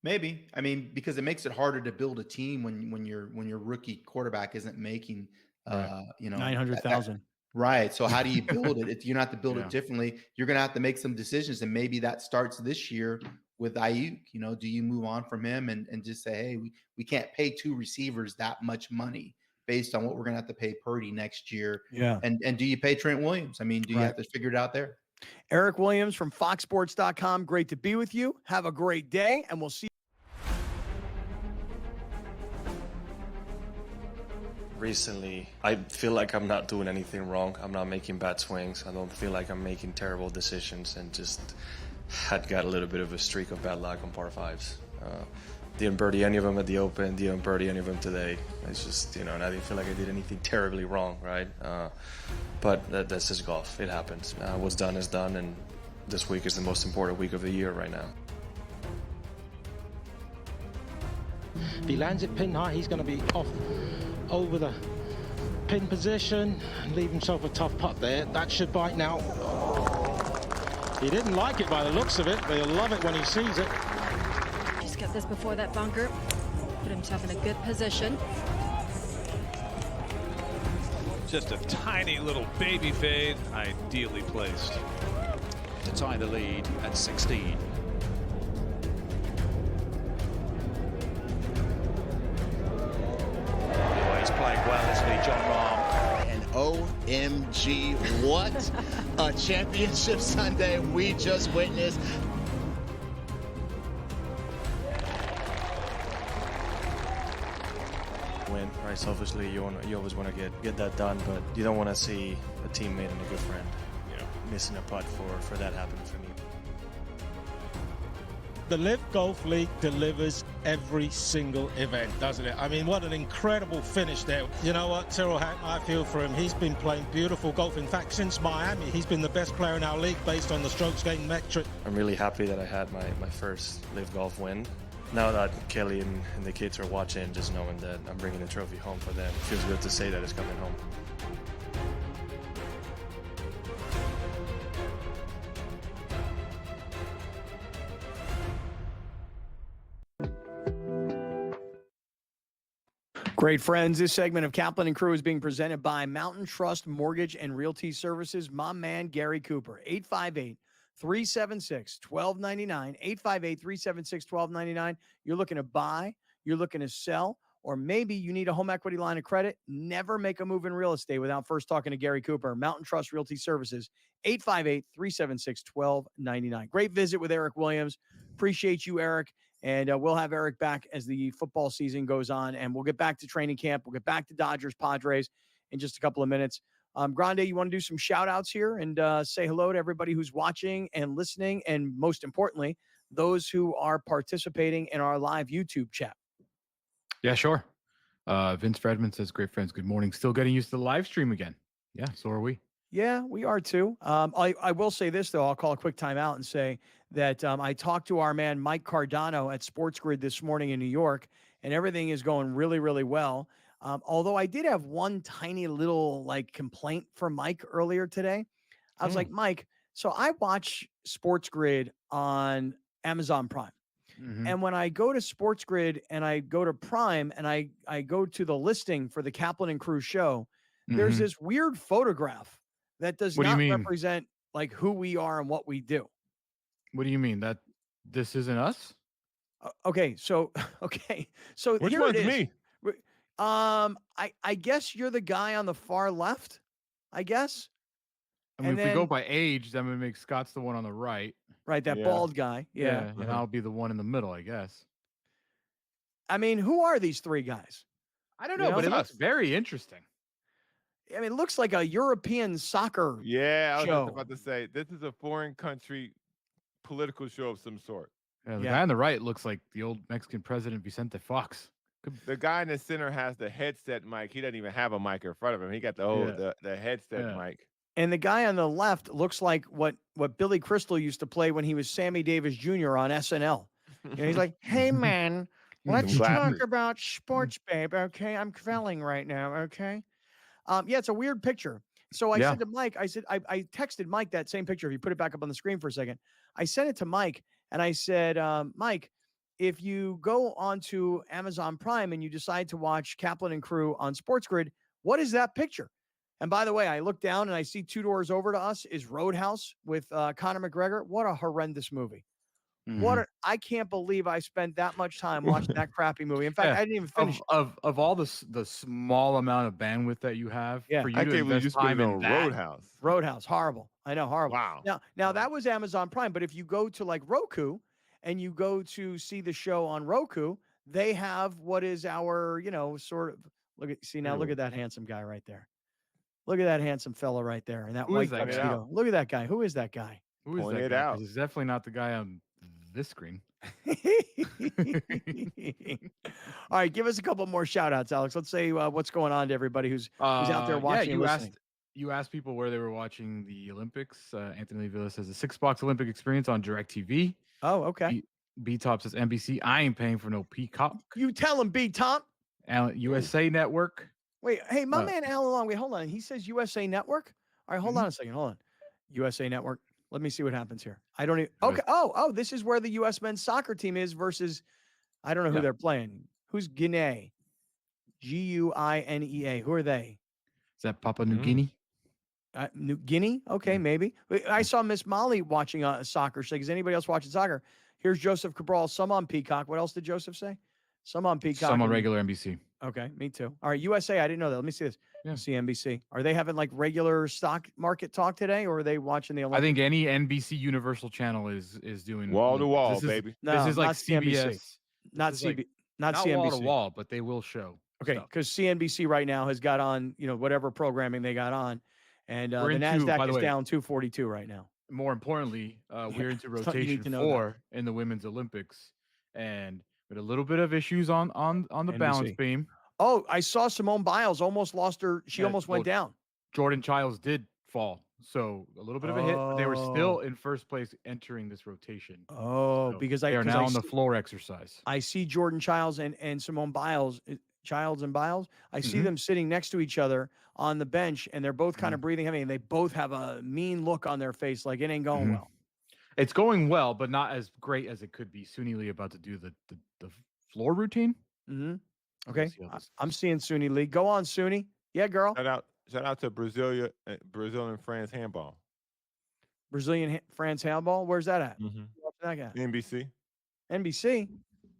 Maybe. I mean, because it makes it harder to build a team when your rookie quarterback isn't making 900,000. Right. So how do you build it? You're not to build it differently. You're going to have to make some decisions, and maybe that starts this year with Ayuk. Do you move on from him and just say, hey, we can't pay two receivers that much money based on what we're going to have to pay Purdy next year? Yeah. And do you pay Trent Williams? I mean, do you have to figure it out there? Eric Williams from FoxSports.com. Great to be with you. Have a great day, and we'll see you. Recently, I feel like I'm not doing anything wrong. I'm not making bad swings. I don't feel like I'm making terrible decisions, and just had got a little bit of a streak of bad luck on par fives. Didn't birdie any of them at the Open, didn't birdie any of them today. It's just, and I didn't feel like I did anything terribly wrong, right? But that's just golf. It happens. What's done is done, and this week is the most important week of the year right now. If he lands it pin high, he's going to be off over the pin position and leave himself a tough putt there. That should bite now. He didn't like it by the looks of it, but he'll love it when he sees it. Just got this before that bunker. Put himself in a good position. Just a tiny little baby fade, ideally placed. To tie the lead at 16. Playing well, isn't he, John Rahm? And OMG, what a championship Sunday we just witnessed. Win, right? Selfishly, you always want to get that done, but you don't want to see a teammate and a good friend, missing a putt for that happening for me. The Live Golf League delivers every single event, doesn't it? I mean, what an incredible finish there. You know what, Tyrrell Hatton, I feel for him. He's been playing beautiful golf. In fact, since Miami, he's been the best player in our league based on the strokes gained metric. I'm really happy that I had my first Live Golf win. Now that Kelly and the kids are watching, just knowing that I'm bringing the trophy home for them, it feels good to say that it's coming home. Great friends, this segment of Kaplan and Crew is being presented by Mountain Trust Mortgage and Realty Services. My man, Gary Cooper, 858-376-1299, 858-376-1299. You're looking to buy, you're looking to sell, or maybe you need a home equity line of credit. Never make a move in real estate without first talking to Gary Cooper. Mountain Trust Realty Services, 858-376-1299. Great visit with Eric Williams. Appreciate you, Eric. And we'll have Eric back as the football season goes on. And we'll get back to training camp. We'll get back to Dodgers, Padres in just a couple of minutes. Grande, you want to do some shout outs here and say hello to everybody who's watching and listening. And most importantly, those who are participating in our live YouTube chat. Yeah, sure. Vince Fredman says, great friends, good morning. Still getting used to the live stream again. Yeah, so are we. Yeah, we are too. I will say this, though. I'll call a quick timeout and say that I talked to our man Mike Cardano at SportsGrid this morning in New York, and everything is going really, really well. Although I did have one tiny little complaint from Mike earlier today. I was like, Mike, so I watch SportsGrid on Amazon Prime. Mhm. And when I go to SportsGrid and I go to Prime and I go to the listing for the Kaplan and Crew show, there's Mhm. this weird photograph that does What do you not mean? represent who we are and what we do. What do you mean that this isn't us? Okay, so okay, so Which here it one's is. me? I guess you're the guy on the far left, I guess. I mean, And if we go then by age, that would make Scott's the one on the right. right, that Yeah. bald guy. Yeah. And I'll be the one in the middle, I guess. I mean, who are these three guys? I don't You know, know? but it It's looks us. very interesting. I mean, it looks like a European soccer Yeah, I was show. just about to say this is a foreign country political show of some sort. Yeah, the Yeah. guy on the right looks like the old Mexican president Vicente Fox. The guy in the center has the headset mic. He doesn't even have a mic in front of him. He got the whole the headset Yeah. mic. And the guy on the left looks like what Billy Crystal used to play when he was Sammy Davis Jr. on SNL. You know, he's like, "Hey man, let's Some talk glasses. about sports, babe. Okay, I'm quelling right now. Okay." Yeah, it's a weird picture. So I Yeah. said to Mike, I said, I texted Mike that same picture. If you put it back up on the screen for a second, I sent it to Mike and I said, Mike, if you go onto Amazon Prime and you decide to watch Kaplan and Crew on SportsGrid, what is that picture? And by the way, I look down and I see 2 doors over to us is Roadhouse with Conor McGregor. What a horrendous movie. I can't believe I spent that much time watching that crappy movie. In fact, Yeah. I didn't even finish. Of all the small amount of bandwidth that you have Yeah. for you I to can't believe you invest spent time it in on that. Roadhouse. Roadhouse, horrible. I know, horrible. Wow. Now that was Amazon Prime, but if you go to Roku and you go to see the show on Roku, they have what is our, sort of look at that handsome guy right there. Look at that handsome fella right there and that Who white is that guy? tuxedo. Look at that guy. Who is that guy? Who is Point that it guy? 'Cause out. it's definitely not the guy on this screen. All right, give us a couple more shout outs, Alex. Let's say what's going on to everybody who's out there watching and listening. You asked people where they were watching the Olympics. Anthony Villa says a 6-box Olympic experience on DirecTV. Oh, okay. B-Top says NBC. I ain't paying for no Peacock. You tell him, B-Top. USA Network. Wait, hey, my man Alan Long. Wait, hold on. He says USA Network. All right, hold on a second. Hold on. USA Network. Let me see what happens here. I don't even. Okay. Oh, this is where the U.S. men's soccer team is versus. I don't know who they're playing. Who's Guinea? Guinea. Who are they? Is that Papua New Guinea? New Guinea? Okay, maybe. I saw Miss Molly watching soccer. She's like, is anybody else watching soccer? Here's Joseph Cabral. Some on Peacock. What else did Joseph say? Some on Peacock. Some on regular NBC. Okay, me too. All right, USA. I didn't know that. Let me see this. Yeah. CNBC. Are they having regular stock market talk today, or are they watching the Olympics? I think any NBC Universal channel is doing Wall to wall, this is, baby. No, this is like not CNBC. CBS. Not This is CB. Not not CNBC. wall to wall, but they will show. Okay, stuff. because CNBC right now has got on, whatever programming they got on, and the We're into, Nasdaq by the is way, down 242 right now. More importantly, we're into That's what you need rotation to know 4 in the women's Olympics, and with a little bit of issues on the NBC. balance beam. Oh, I saw Simone Biles almost lost her. She almost went down. Jordan Childs did fall, so a little bit of a hit, but they were still in first place entering this rotation. Oh, So because they are now on the floor exercise. I see Jordan Childs and Simone Biles, Childs and Biles. I see them sitting next to each other on the bench, and they're both kind of breathing heavy, and they both have a mean look on their face, like it ain't going well. It's going well, but not as great as it could be. Suni Lee about to do the floor routine. Mm-hmm. Okay, I'm seeing Suni Lee. Go on, Suni. Yeah, girl. Shout out to Brazil and France handball. Brazilian France handball. Where's that at? Mhm. What's that guy? NBC. NBC.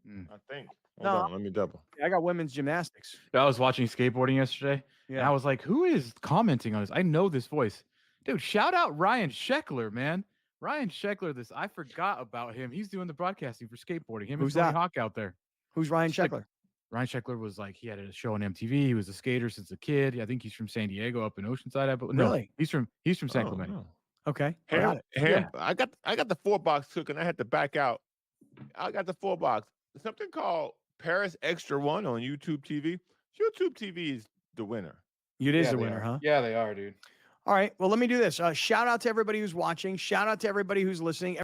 I think. No. Hold on, let me double. I got women's gymnastics. I was watching skateboarding yesterday, and Yeah. I was like, "Who is commenting on this? I know this voice, dude." Shout out Ryan Sheckler, man. Ryan Sheckler. I forgot about him. He's doing the broadcasting for skateboarding. Him Who's and Tony that? Hawk out there. Who's Ryan It's like- Sheckler? Ryan Sheckler was he had a show on MTV. He was a skater since a kid. I think he's from San Diego, up in Oceanside. No, Really? he's from San Clemente. no. Okay. Ham, Yeah. I got the 4-box cook and I had to back out. I got the 4-box. Something called Paris Extra One on YouTube TV. YouTube TV is the winner. It is Yeah, the they winner, are. huh? Yeah, they are, dude. All right. Well, let me do this. Shout out to everybody who's watching. Shout out to everybody who's listening.